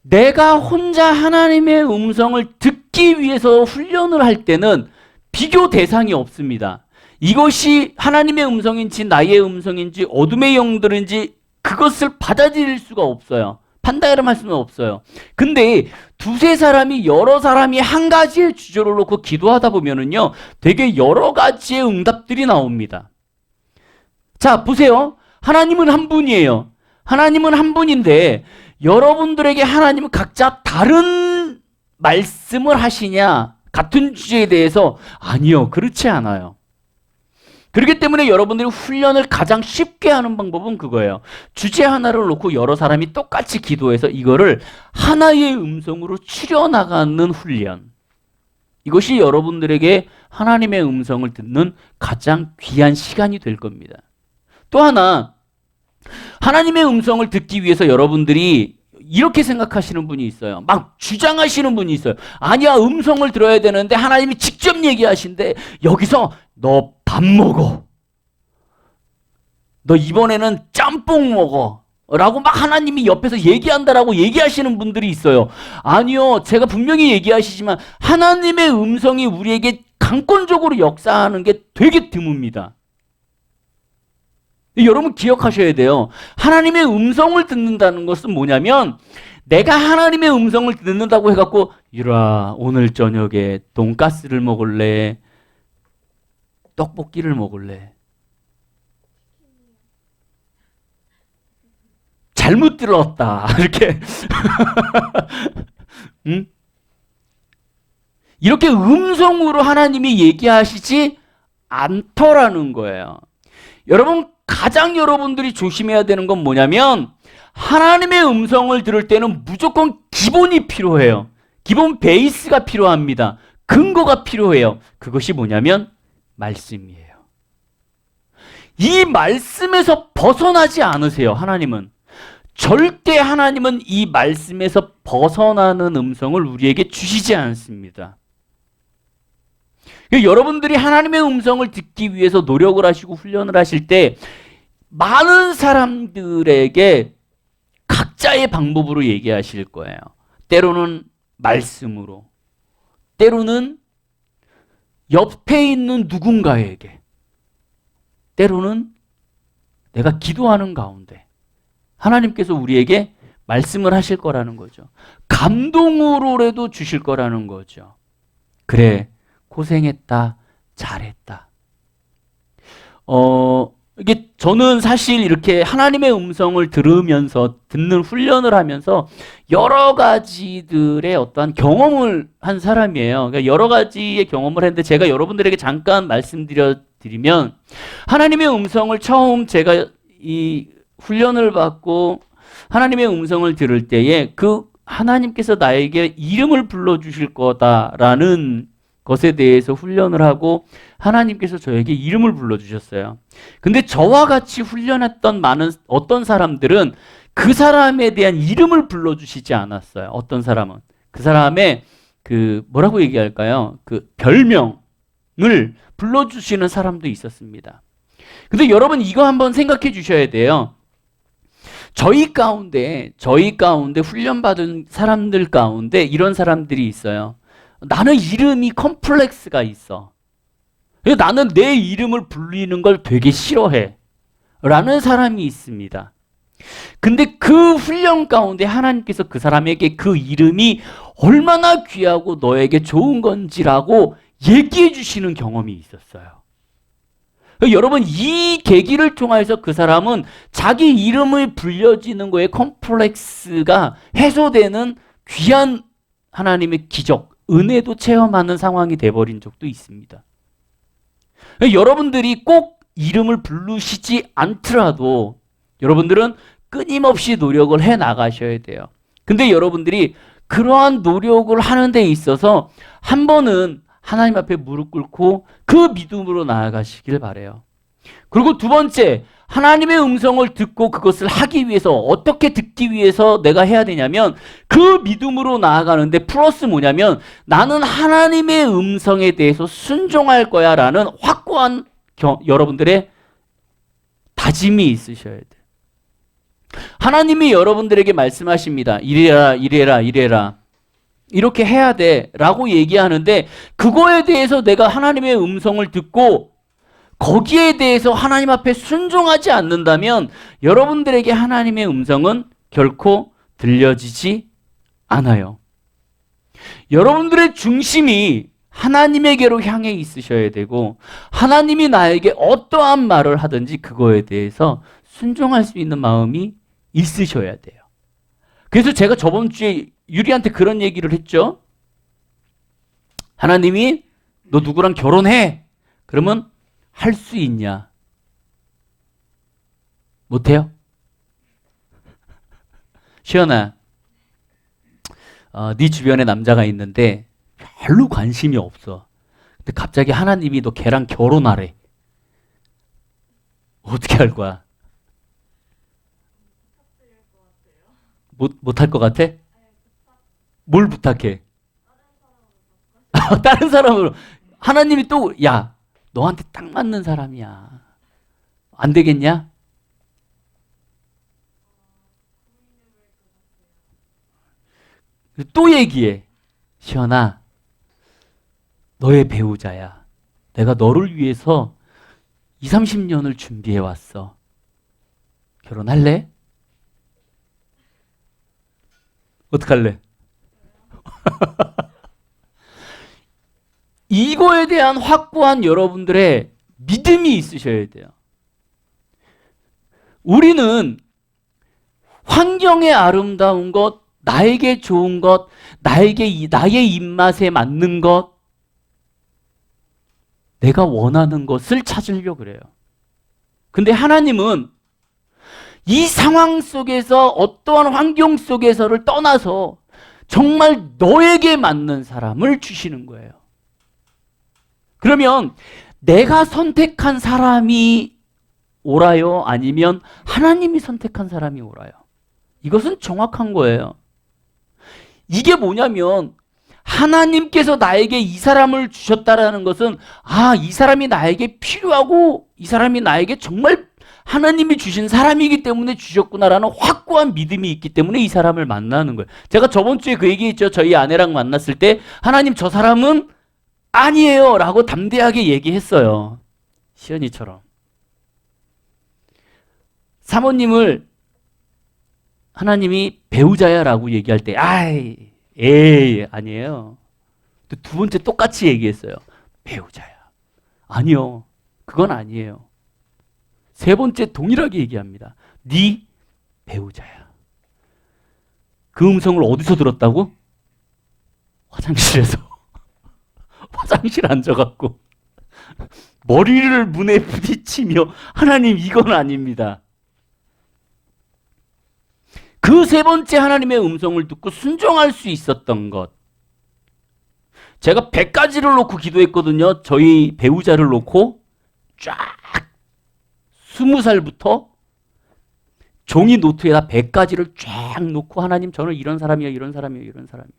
B: 내가 혼자 하나님의 음성을 듣기 위해서 훈련을 할 때는 비교 대상이 없습니다. 이것이 하나님의 음성인지 나의 음성인지 어둠의 영들인지 그것을 받아들일 수가 없어요. 판단할 수는 없어요. 근데 두세 사람이 여러 사람이 한 가지의 주제를 놓고 기도하다 보면은요, 되게 여러 가지의 응답들이 나옵니다. 자, 보세요. 하나님은 한 분이에요. 하나님은 한 분인데 여러분들에게 하나님은 각자 다른 말씀을 하시냐? 같은 주제에 대해서 아니요. 그렇지 않아요. 그렇기 때문에 여러분들이 훈련을 가장 쉽게 하는 방법은 그거예요. 주제 하나를 놓고 여러 사람이 똑같이 기도해서 이거를 하나의 음성으로 추려나가는 훈련. 이것이 여러분들에게 하나님의 음성을 듣는 가장 귀한 시간이 될 겁니다. 또 하나, 하나님의 음성을 듣기 위해서 여러분들이 이렇게 생각하시는 분이 있어요. 막 주장하시는 분이 있어요. 아니야, 음성을 들어야 되는데 하나님이 직접 얘기하신대. 여기서 너 밥 먹어. 너 이번에는 짬뽕 먹어. 라고 막 하나님이 옆에서 얘기한다라고 얘기하시는 분들이 있어요. 아니요. 제가 분명히 얘기하시지만 하나님의 음성이 우리에게 강권적으로 역사하는 게 되게 드뭅니다. 여러분 기억하셔야 돼요. 하나님의 음성을 듣는다는 것은 뭐냐면 내가 하나님의 음성을 듣는다고 해갖고 유라 오늘 저녁에 돈가스를 먹을래? 떡볶이를 먹을래? 잘못 들었다. 이렇게. 응? 이렇게 음성으로 하나님이 얘기하시지 않더라는 거예요. 여러분, 가장 여러분들이 조심해야 되는 건 뭐냐면 하나님의 음성을 들을 때는 무조건 기본이 필요해요. 기본 베이스가 필요합니다. 근거가 필요해요. 그것이 뭐냐면 말씀이에요. 이 말씀에서 벗어나지 않으세요. 하나님은. 절대 하나님은 이 말씀에서 벗어나는 음성을 우리에게 주시지 않습니다. 여러분들이 하나님의 음성을 듣기 위해서 노력을 하시고 훈련을 하실 때 많은 사람들에게 각자의 방법으로 얘기하실 거예요. 때로는 말씀으로, 때로는 옆에 있는 누군가에게, 때로는 내가 기도하는 가운데 하나님께서 우리에게 말씀을 하실 거라는 거죠. 감동으로라도 주실 거라는 거죠. 그래, 고생했다, 잘했다. 이게 저는 사실 이렇게 하나님의 음성을 들으면서 듣는 훈련을 하면서 여러 가지들의 어떠한 경험을 한 사람이에요. 그러니까 여러 가지의 경험을 했는데 제가 여러분들에게 잠깐 말씀드리면 하나님의 음성을 처음 제가 이 훈련을 받고 하나님의 음성을 들을 때에 그 하나님께서 나에게 이름을 불러주실 거다라는 것에 대해서 훈련을 하고 하나님께서 저에게 이름을 불러주셨어요. 근데 저와 같이 훈련했던 많은 어떤 사람들은 그 사람에 대한 이름을 불러주시지 않았어요. 어떤 사람은 그 사람의 그 뭐라고 얘기할까요? 그 별명을 불러주시는 사람도 있었습니다. 근데 여러분 이거 한번 생각해 주셔야 돼요. 저희 가운데 훈련받은 사람들 가운데 이런 사람들이 있어요. 나는 이름이 컴플렉스가 있어. 나는 내 이름을 불리는 걸 되게 싫어해. 라는 사람이 있습니다. 근데 그 훈련 가운데 하나님께서 그 사람에게 그 이름이 얼마나 귀하고 너에게 좋은 건지라고 얘기해 주시는 경험이 있었어요. 여러분 이 계기를 통해서 그 사람은 자기 이름을 불려지는 거에 컴플렉스가 해소되는 귀한 하나님의 기적, 은혜도 체험하는 상황이 돼버린 적도 있습니다. 여러분들이 꼭 이름을 부르시지 않더라도 여러분들은 끊임없이 노력을 해 나가셔야 돼요. 근데 여러분들이 그러한 노력을 하는 데 있어서 한 번은 하나님 앞에 무릎 꿇고 그 믿음으로 나아가시길 바라요. 그리고 두 번째, 하나님의 음성을 듣고 그것을 하기 위해서 어떻게 듣기 위해서 내가 해야 되냐면 그 믿음으로 나아가는데 플러스 뭐냐면 나는 하나님의 음성에 대해서 순종할 거야 라는 확고한 여러분들의 다짐이 있으셔야 돼요. 하나님이 여러분들에게 말씀하십니다. 이래라 이래라 이래라 이렇게 해야 돼 라고 얘기하는데 그거에 대해서 내가 하나님의 음성을 듣고 거기에 대해서 하나님 앞에 순종하지 않는다면 여러분들에게 하나님의 음성은 결코 들려지지 않아요. 여러분들의 중심이 하나님에게로 향해 있으셔야 되고 하나님이 나에게 어떠한 말을 하든지 그거에 대해서 순종할 수 있는 마음이 있으셔야 돼요. 그래서 제가 저번 주에 유리한테 그런 얘기를 했죠. 하나님이 너 누구랑 결혼해. 그러면 할 수 있냐? 못해요? 시연아, 네 주변에 남자가 있는데 별로 관심이 없어. 근데 갑자기 하나님이 너 걔랑 결혼하래. 어떻게 할 거야? 못할 것 같아? 뭘 부탁해? 다른 사람으로. 하나님이 또, 야, 너한테 딱 맞는 사람이야. 안 되겠냐? 또 얘기해. 시연아, 너의 배우자야. 내가 너를 위해서 20, 30년을 준비해 왔어. 결혼할래? 어떡할래? 이거에 대한 확고한 여러분들의 믿음이 있으셔야 돼요. 우리는 환경의 아름다운 것, 나에게 좋은 것, 나의 입맛에 맞는 것, 내가 원하는 것을 찾으려고 그래요. 근데 하나님은 이 상황 속에서 어떠한 환경 속에서를 떠나서 정말 너에게 맞는 사람을 주시는 거예요. 그러면 내가 선택한 사람이 옳아요? 아니면 하나님이 선택한 사람이 옳아요? 이것은 정확한 거예요. 이게 뭐냐면 하나님께서 나에게 이 사람을 주셨다라는 것은 이 사람이 나에게 필요하고 이 사람이 나에게 정말 하나님이 주신 사람이기 때문에 주셨구나라는 확고한 믿음이 있기 때문에 이 사람을 만나는 거예요. 제가 저번 주에 그 얘기했죠. 저희 아내랑 만났을 때 하나님 저 사람은 아니에요 라고 담대하게 얘기했어요. 시연이처럼. 사모님을 하나님이 배우자야 라고 얘기할 때 아니에요. 또 두 번째 똑같이 얘기했어요. 배우자야. 아니요. 그건 아니에요. 세 번째 동일하게 얘기합니다. 네 배우자야. 그 음성을 어디서 들었다고? 화장실에서. 화장실 앉아갖고 머리를 문에 부딪히며 하나님 이건 아닙니다. 그 세 번째 하나님의 음성을 듣고 순종할 수 있었던 것. 제가 100가지를 놓고 기도했거든요. 저희 배우자를 놓고 쫙 20살부터 종이 노트에다 100가지를 쫙 놓고 하나님 저는 이런 사람이에요. 이런 사람이에요. 이런 사람이에요.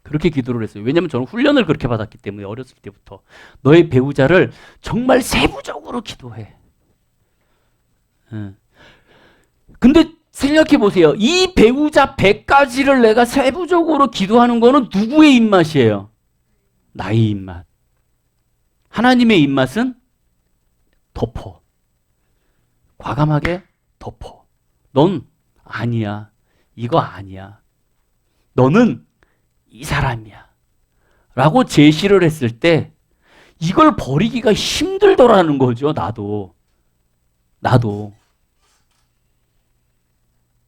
B: 그렇게 기도를 했어요. 왜냐하면 저는 훈련을 그렇게 받았기 때문에 어렸을 때부터 너의 배우자를 정말 세부적으로 기도해. 근데 생각해 보세요. 이 배우자 100가지를 내가 세부적으로 기도하는 거는 누구의 입맛이에요? 나의 입맛. 하나님의 입맛은 덮어. 과감하게 덮어. 넌 아니야. 이거 아니야. 너는 이 사람이야. 라고 제시를 했을 때 이걸 버리기가 힘들더라는 거죠. 나도.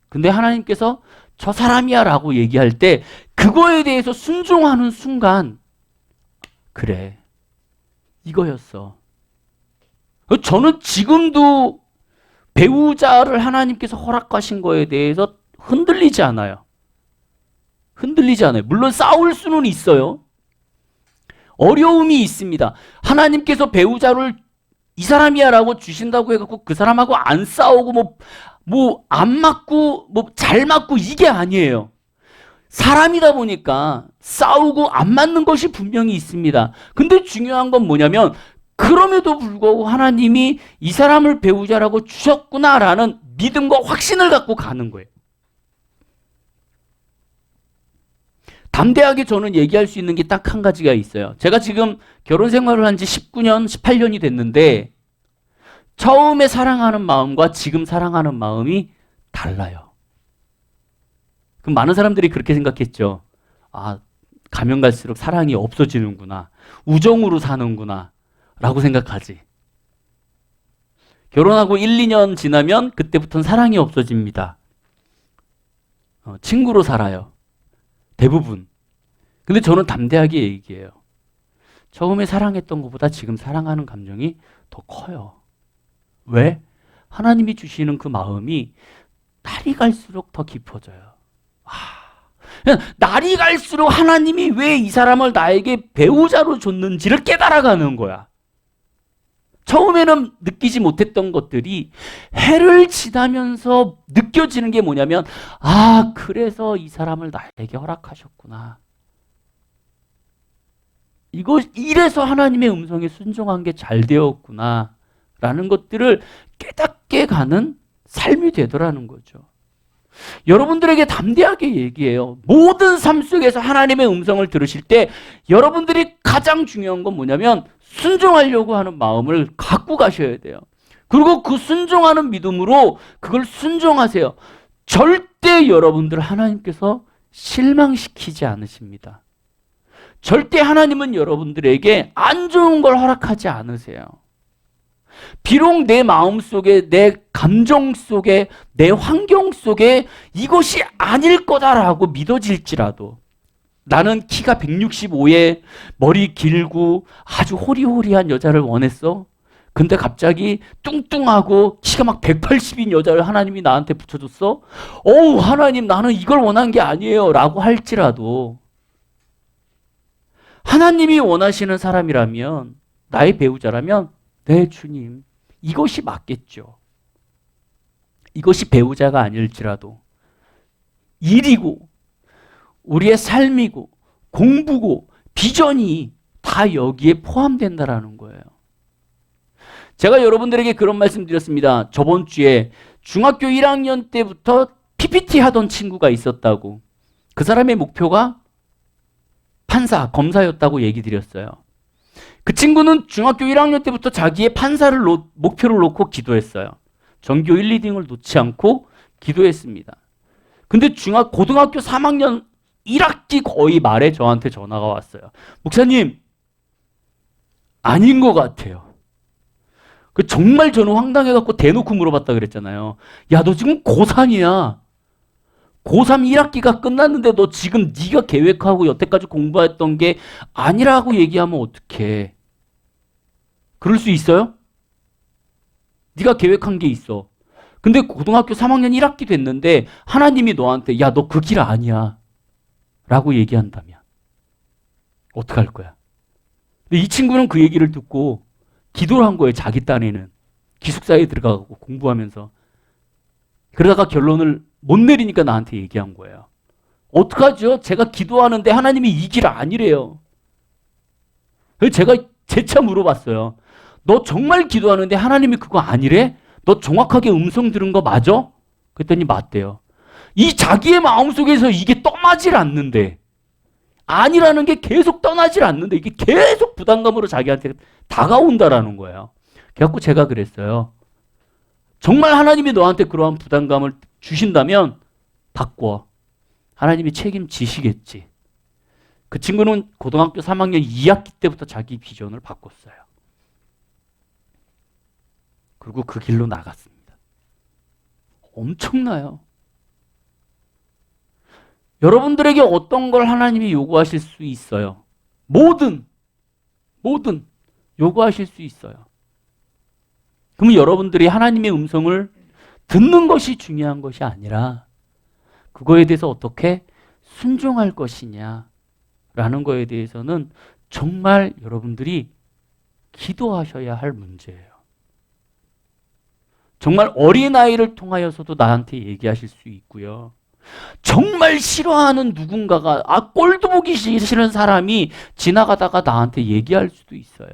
B: 근데 하나님께서 저 사람이야 라고 얘기할 때 그거에 대해서 순종하는 순간 그래. 이거였어. 저는 지금도 배우자를 하나님께서 허락하신 거에 대해서 흔들리지 않아요. 물론 싸울 수는 있어요. 어려움이 있습니다. 하나님께서 배우자를 이 사람이야 라고 주신다고 해갖고 그 사람하고 안 싸우고 안 맞고 잘 맞고 이게 아니에요. 사람이다 보니까 싸우고 안 맞는 것이 분명히 있습니다. 근데 중요한 건 뭐냐면 그럼에도 불구하고 하나님이 이 사람을 배우자라고 주셨구나라는 믿음과 확신을 갖고 가는 거예요. 담대하게 저는 얘기할 수 있는 게 딱 한 가지가 있어요. 제가 지금 결혼 생활을 한 지 19년, 18년이 됐는데 처음에 사랑하는 마음과 지금 사랑하는 마음이 달라요. 그럼 많은 사람들이 그렇게 생각했죠. 가면 갈수록 사랑이 없어지는구나. 우정으로 사는구나. 라고 생각하지. 결혼하고 1, 2년 지나면 그때부터는 사랑이 없어집니다. 친구로 살아요. 대부분. 근데 저는 담대하게 얘기해요. 처음에 사랑했던 것보다 지금 사랑하는 감정이 더 커요. 왜? 하나님이 주시는 그 마음이 날이 갈수록 더 깊어져요. 날이 갈수록 하나님이 왜 이 사람을 나에게 배우자로 줬는지를 깨달아가는 거야. 처음에는 느끼지 못했던 것들이 해를 지나면서 느껴지는 게 뭐냐면 그래서 이 사람을 나에게 허락하셨구나. 이래서 하나님의 음성에 순종한 게 잘 되었구나 라는 것들을 깨닫게 가는 삶이 되더라는 거죠. 여러분들에게 담대하게 얘기해요. 모든 삶 속에서 하나님의 음성을 들으실 때 여러분들이 가장 중요한 건 뭐냐면 순종하려고 하는 마음을 갖고 가셔야 돼요. 그리고 그 순종하는 믿음으로 그걸 순종하세요. 절대 여러분들 하나님께서 실망시키지 않으십니다. 절대 하나님은 여러분들에게 안 좋은 걸 허락하지 않으세요. 비록 내 마음 속에, 내 감정 속에, 내 환경 속에 이것이 아닐 거다라고 믿어질지라도, 나는 키가 165에 머리 길고 아주 호리호리한 여자를 원했어. 근데 갑자기 뚱뚱하고 키가 막 180인 여자를 하나님이 나한테 붙여줬어. 어우, 하나님, 나는 이걸 원한 게 아니에요 라고 할지라도, 하나님이 원하시는 사람이라면, 나의 배우자라면, 네, 주님, 이것이 맞겠죠. 이것이 배우자가 아닐지라도 일이고 우리의 삶이고 공부고 비전이 다 여기에 포함된다라는 거예요. 제가 여러분들에게 그런 말씀 드렸습니다. 저번 주에 중학교 1학년 때부터 PPT 하던 친구가 있었다고. 그 사람의 목표가 판사, 검사였다고 얘기 드렸어요. 그 친구는 중학교 1학년 때부터 자기의 판사를 목표를 놓고 기도했어요. 전교 1, 2등을 놓지 않고 기도했습니다. 근데 고등학교 3학년 1학기 거의 말에 저한테 전화가 왔어요. 목사님, 아닌 것 같아요. 정말 저는 황당해갖고 대놓고 물어봤다 그랬잖아요. 야, 너 지금 고3이야. 고3 1학기가 끝났는데 너 지금 네가 계획하고 여태까지 공부했던 게 아니라고 얘기하면 어떡해. 그럴 수 있어요? 네가 계획한 게 있어. 근데 고등학교 3학년 1학기 됐는데 하나님이 너한테 야, 너 그 길 아니야 라고 얘기한다면 어떡할 거야? 근데 이 친구는 그 얘기를 듣고 기도를 한 거예요. 자기 딴에는 기숙사에 들어가고 공부하면서. 그러다가 결론을 못 내리니까 나한테 얘기한 거예요. 어떡하죠? 제가 기도하는데 하나님이 이 길 아니래요. 그래서 제가 재차 물어봤어요. 너 정말 기도하는데 하나님이 그거 아니래? 너 정확하게 음성 들은 거 맞아? 그랬더니 맞대요. 이 자기의 마음속에서 이게 떠나질 않는데, 아니라는 게 계속 떠나질 않는데 이게 계속 부담감으로 자기한테 다가온다라는 거예요. 그래갖고 제가 그랬어요. 정말 하나님이 너한테 그러한 부담감을 주신다면 바꿔. 하나님이 책임지시겠지. 그 친구는 고등학교 3학년 2학기 때부터 자기 비전을 바꿨어요. 그리고 그 길로 나갔습니다. 엄청나요. 여러분들에게 어떤 걸 하나님이 요구하실 수 있어요. 뭐든 요구하실 수 있어요. 그러면 여러분들이 하나님의 음성을 듣는 것이 중요한 것이 아니라 그거에 대해서 어떻게 순종할 것이냐라는 거에 대해서는 정말 여러분들이 기도하셔야 할 문제예요. 정말 어린아이를 통하여서도 나한테 얘기하실 수 있고요. 정말 싫어하는 누군가가 꼴도 보기 싫은 사람이 지나가다가 나한테 얘기할 수도 있어요.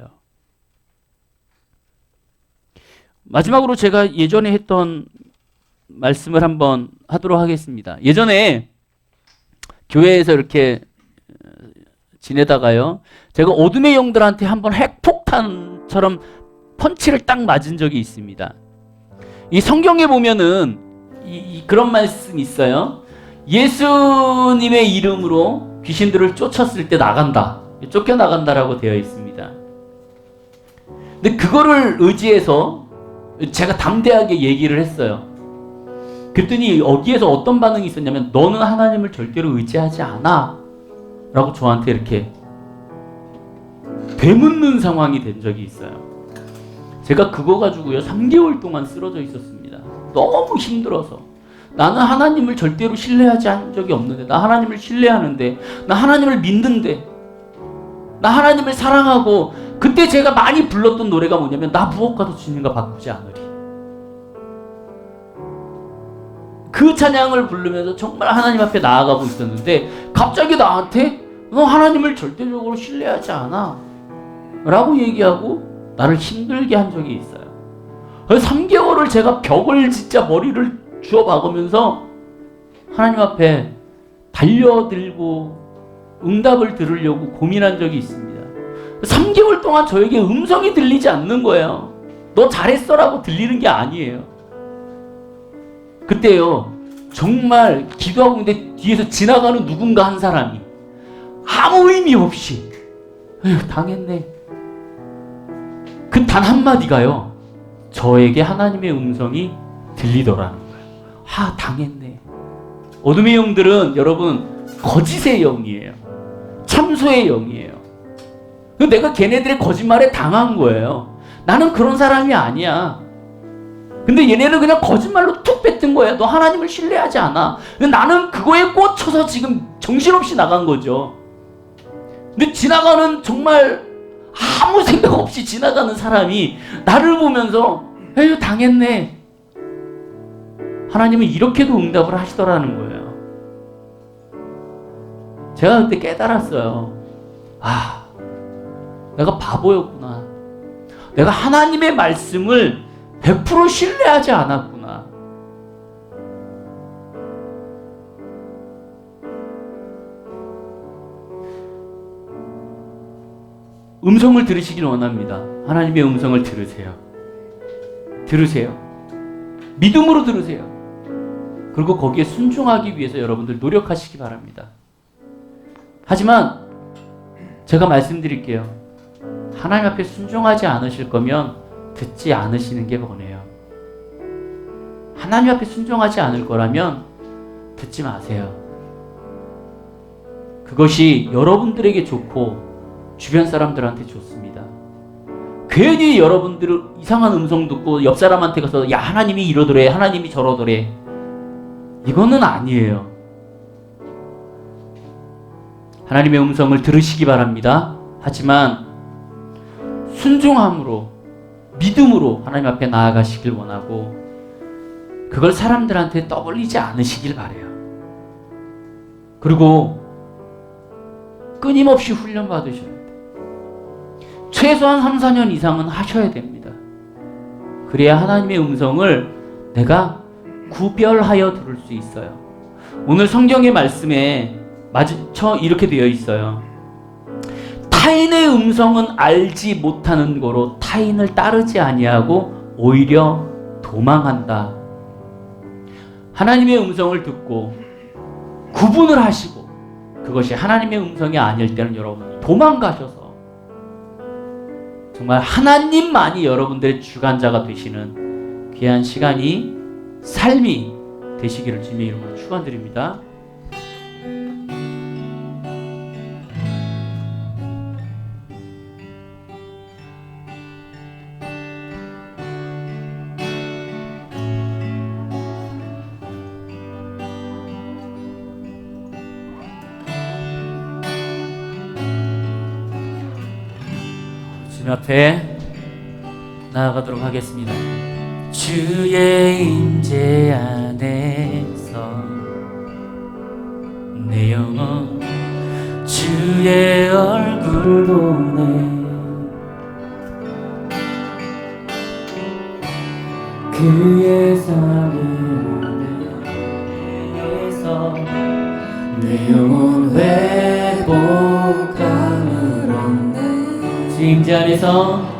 B: 마지막으로 제가 예전에 했던 말씀을 한번 하도록 하겠습니다. 예전에 교회에서 이렇게 지내다가요, 제가 어둠의 영들한테 한번 핵폭탄처럼 펀치를 딱 맞은 적이 있습니다. 이 성경에 보면은 그런 말씀이 있어요. 예수님의 이름으로 귀신들을 쫓았을 때 나간다, 쫓겨나간다라고 되어 있습니다. 근데 그거를 의지해서 제가 담대하게 얘기를 했어요. 그랬더니 여기에서 어떤 반응이 있었냐면, 너는 하나님을 절대로 의지하지 않아 라고 저한테 이렇게 되묻는 상황이 된 적이 있어요. 제가 그거 가지고요 3개월 동안 쓰러져 있었습니다. 너무 힘들어서. 나는 하나님을 절대로 신뢰하지 한 적이 없는데, 나 하나님을 신뢰하는데, 나 하나님을 믿는데, 나 하나님을 사랑하고. 그때 제가 많이 불렀던 노래가 뭐냐면, 나 무엇과도 주님과 바꾸지 않으리. 그 찬양을 부르면서 정말 하나님 앞에 나아가고 있었는데, 갑자기 나한테 너 하나님을 절대적으로 신뢰하지 않아 라고 얘기하고 나를 힘들게 한 적이 있어요. 그래서 3개월을 제가 벽을 진짜 머리를 주워 박으면서 하나님 앞에 달려들고 응답을 들으려고 고민한 적이 있습니다. 3개월 동안 저에게 음성이 들리지 않는 거예요. 너 잘했어라고 들리는 게 아니에요. 그때요, 정말 기도하고 있는데 뒤에서 지나가는 누군가 한 사람이 아무 의미 없이 에휴, 당했네. 그 단 한마디가요, 저에게 하나님의 음성이 들리더라는 거예요. 당했네. 어둠의 영들은 여러분 거짓의 영이에요. 참소의 영이에요. 내가 걔네들의 거짓말에 당한 거예요. 나는 그런 사람이 아니야. 근데 얘네는 그냥 거짓말로 툭 뱉은 거야. 너 하나님을 신뢰하지 않아. 근데 나는 그거에 꽂혀서 지금 정신없이 나간 거죠. 근데 지나가는 정말 아무 생각 없이 지나가는 사람이 나를 보면서 에휴 당했네. 하나님은 이렇게도 응답을 하시더라는 거예요. 제가 그때 깨달았어요. 내가 바보였구나. 내가 하나님의 말씀을 100% 신뢰하지 않았구나. 음성을 들으시길 원합니다. 하나님의 음성을 들으세요. 들으세요. 믿음으로 들으세요. 그리고 거기에 순종하기 위해서 여러분들 노력하시기 바랍니다. 하지만 제가 말씀드릴게요. 하나님 앞에 순종하지 않으실 거면 듣지 않으시는 게 권해요. 하나님 앞에 순종하지 않을 거라면 듣지 마세요. 그것이 여러분들에게 좋고 주변 사람들한테 좋습니다. 괜히 여러분들은 이상한 음성 듣고 옆 사람한테 가서 야 하나님이 이러더래, 하나님이 저러더래. 이거는 아니에요. 하나님의 음성을 들으시기 바랍니다. 하지만 순종함으로 믿음으로 하나님 앞에 나아가시길 원하고 그걸 사람들한테 떠벌리지 않으시길 바라요. 그리고 끊임없이 훈련받으셔야 돼요. 최소한 3, 4년 이상은 하셔야 됩니다. 그래야 하나님의 음성을 내가 구별하여 들을 수 있어요. 오늘 성경의 말씀에 이렇게 되어 있어요. 타인의 음성은 알지 못하는 거로 타인을 따르지 아니하고 오히려 도망한다. 하나님의 음성을 듣고 구분을 하시고 그것이 하나님의 음성이 아닐 때는 여러분 도망가셔서 정말 하나님만이 여러분들의 주관자가 되시는 귀한 시간이 삶이 되시기를 주님의 이름으로 축원드립니다. 주님 앞에 나아가도록 하겠습니다. 주의 임재 안에서 내 영혼 주의 얼굴 보네. 그의 사랑에서 내 영혼 회복함을 얻네. 주의 임재 안에서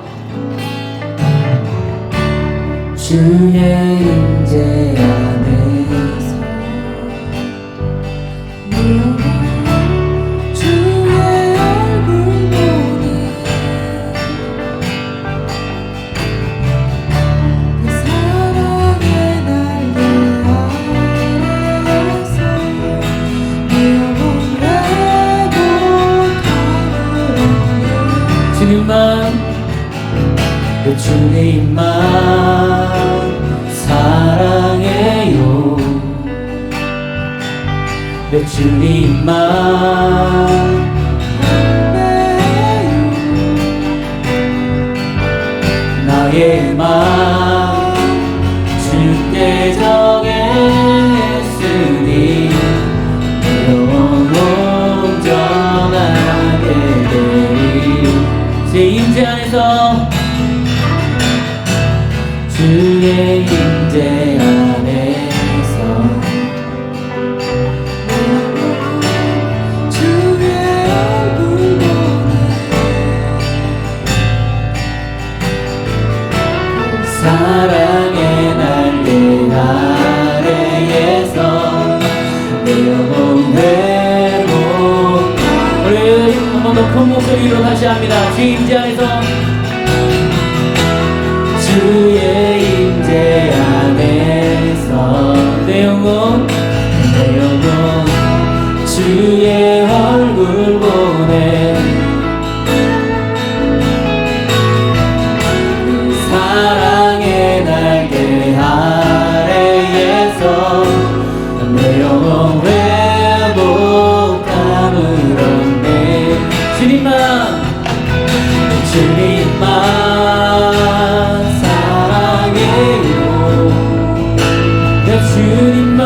B: 주의 임재 안에서
A: 주의 얼굴 보니 그 사랑의 날개 아래서 내 영혼 회복함을 얻네.
B: 주님만 그 주님만 사랑해요. 내 주님만 나의 맘 주께 정했으니 영원 온전하게 되리. 제 임재 안에서 주의 임재 안에서 다시 합니다. 주의 임재 안에서 주의 임재 안에서 내 영혼 주의 얼굴 보네 사랑의 날개 아래에서 내 영혼 회복감을 얻네 주님만 사랑해요 내 주님만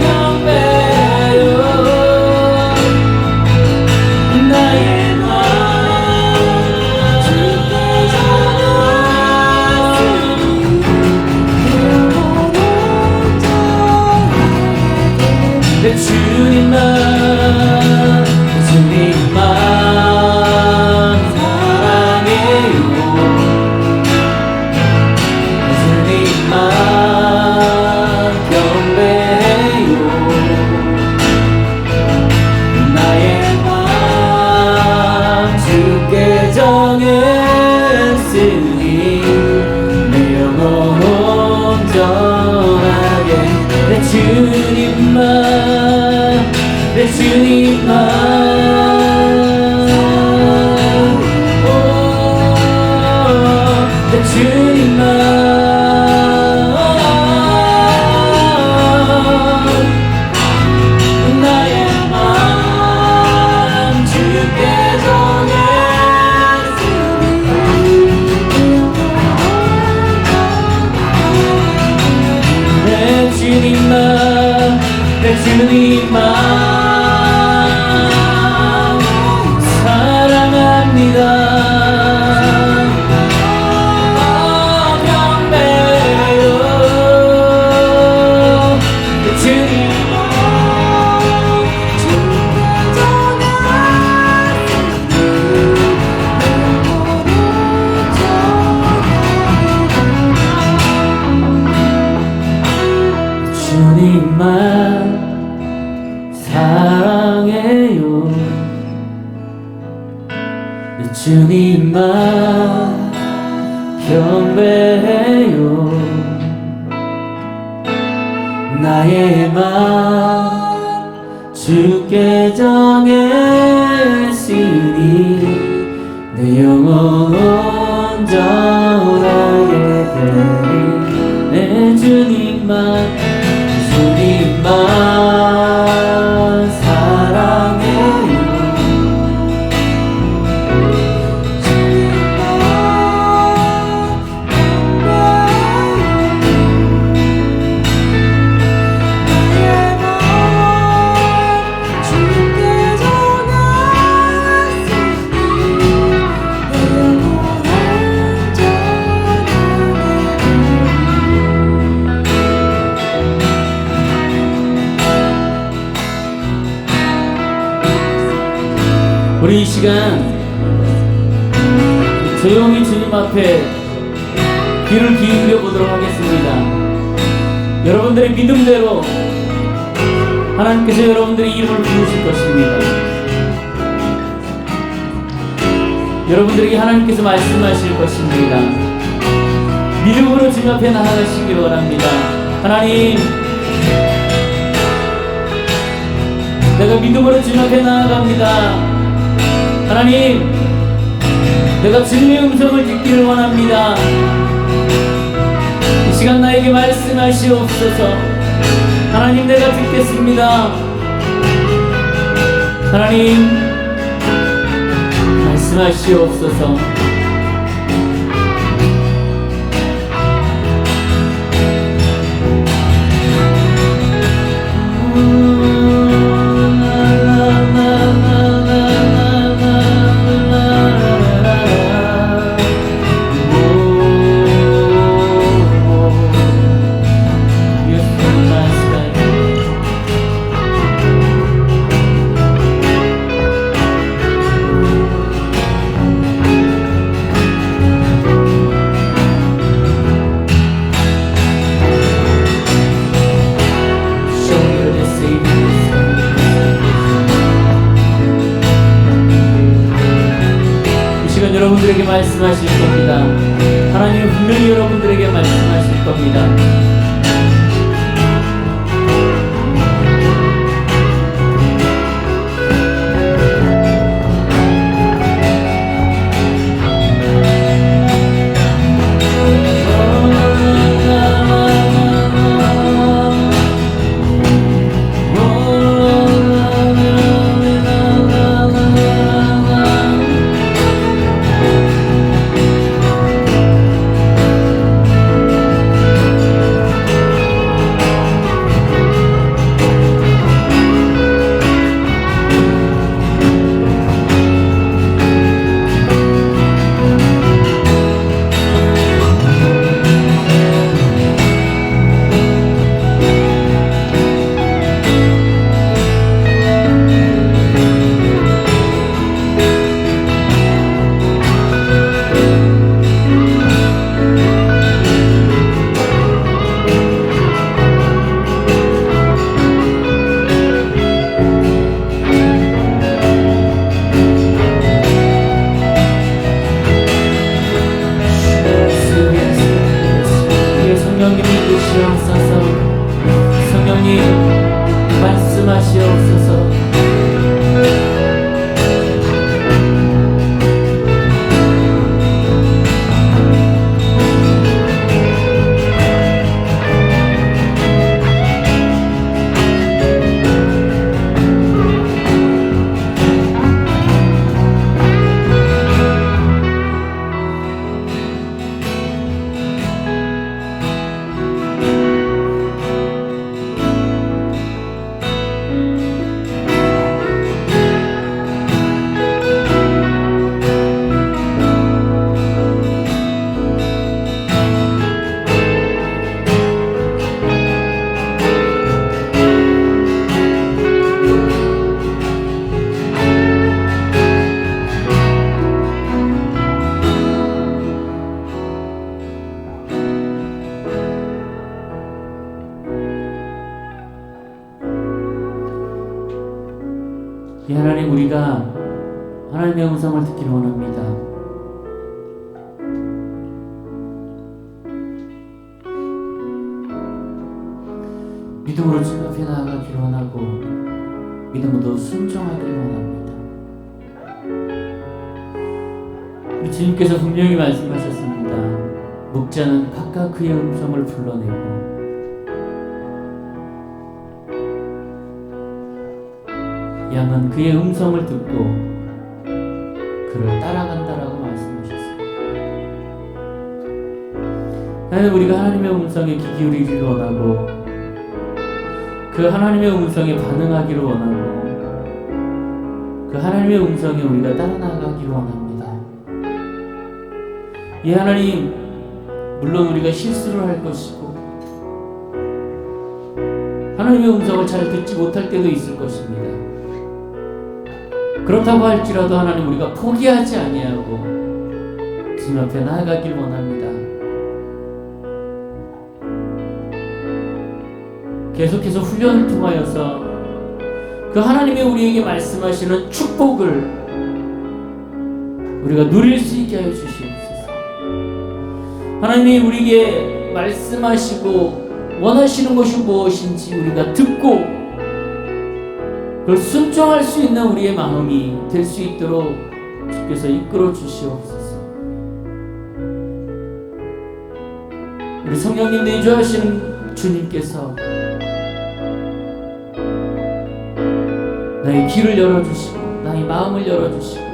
B: 경배해요 나의 맘 주께 내 주님만 사랑해요 주님만 경배해요 나의 맘 주께 정했으니 내 영혼 온전하게 내 주님만 내 주님만 내 주님만 나의 맘 주께 정했으니 내 주님만 내 주님만 사랑합니다 경배해요 내 주님만 주님만 사랑해요 내 주님만 경배해요 나의 맘 주께 정했으니 내 영혼 온전하게 되리 내 주님만 사랑해요 우리 이 시간 조용히 주님 앞에 귀를 기울여 보도록 하겠습니다. 여러분들의 믿음대로 하나님께서 여러분들의 이름을 부르실 것입니다. 여러분들에게 하나님께서 말씀하실 것입니다. 믿음으로 주님 앞에 나아가시길 원합니다. 하나님, 내가 믿음으로 주님 앞에 나아갑니다. 하나님, 내가 주님의 음성을 듣기를 원합니다. 이 시간 나에게 말씀하시옵소서. 하나님, 내가 듣겠습니다. 하나님, 말씀하시옵소서. 말씀하실 겁니다. 하나님은 분명히 여러분들에게 말씀하실 겁니다. 성령님 말씀하시옵소서. 하나님, 우리가 하나님의 음성을 듣기를 원합니다. 믿음으로 주님 앞에 나아가기를 원하고 믿음으로 순종하기를 원합니다. 우리 주님께서 분명히 말씀하셨습니다. 목자는 각각 그의 음성을 불러내고 양은 그의 음성을 듣고 그를 따라간다라고 말씀하셨습니다. 하나님, 우리가 하나님의 음성에 귀 기울이기를 원하고 그 하나님의 음성에 반응하기를 원하고 그 하나님의 음성에 우리가 따라 나가기를 원합니다. 이 하나님, 물론 우리가 실수를 할 것이고 하나님의 음성을 잘 듣지 못할 때도 있을 것입니다. 그렇다고 할지라도 하나님, 우리가 포기하지 아니하고 주님 앞에 나아가길 원합니다. 계속해서 훈련을 통하여서 그 하나님의 우리에게 말씀하시는 축복을 우리가 누릴 수 있게 하여 주시옵소서. 하나님이 우리에게 말씀하시고 원하시는 것이 무엇인지 우리가 듣고 그걸 순종할 수 있는 우리의 마음이 될 수 있도록 주께서 이끌어 주시옵소서. 우리 성령님 내주하시는 주님께서 나의 귀를 열어주시고 나의 마음을 열어주시고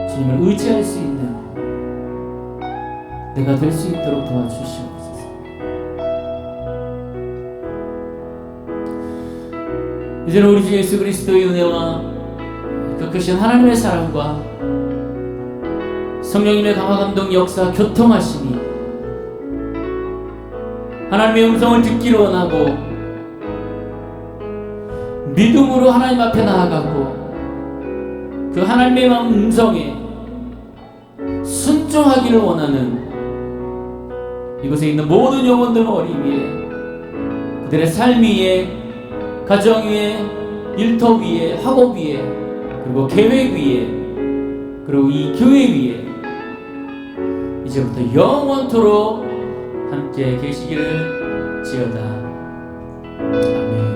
B: 주님을 의지할 수 있는 내가 될 수 있도록 도와주시옵소서. 이제는 우리 주 예수 그리스도의 은혜와 그 크신 하나님의 사랑과 성령님의 강화 감동 역사 교통하시니 하나님의 음성을 듣기를 원하고 믿음으로 하나님 앞에 나아가고 그 하나님의 음성에 순종하기를 원하는 이곳에 있는 모든 영혼들 머리 위에 그들의 삶 위에 가정 위에 일터 위에, 학업 위에, 그리고 계획 위에, 그리고 이 교회 위에 이제부터 영원토록 함께 계시기를 지어다. 아멘.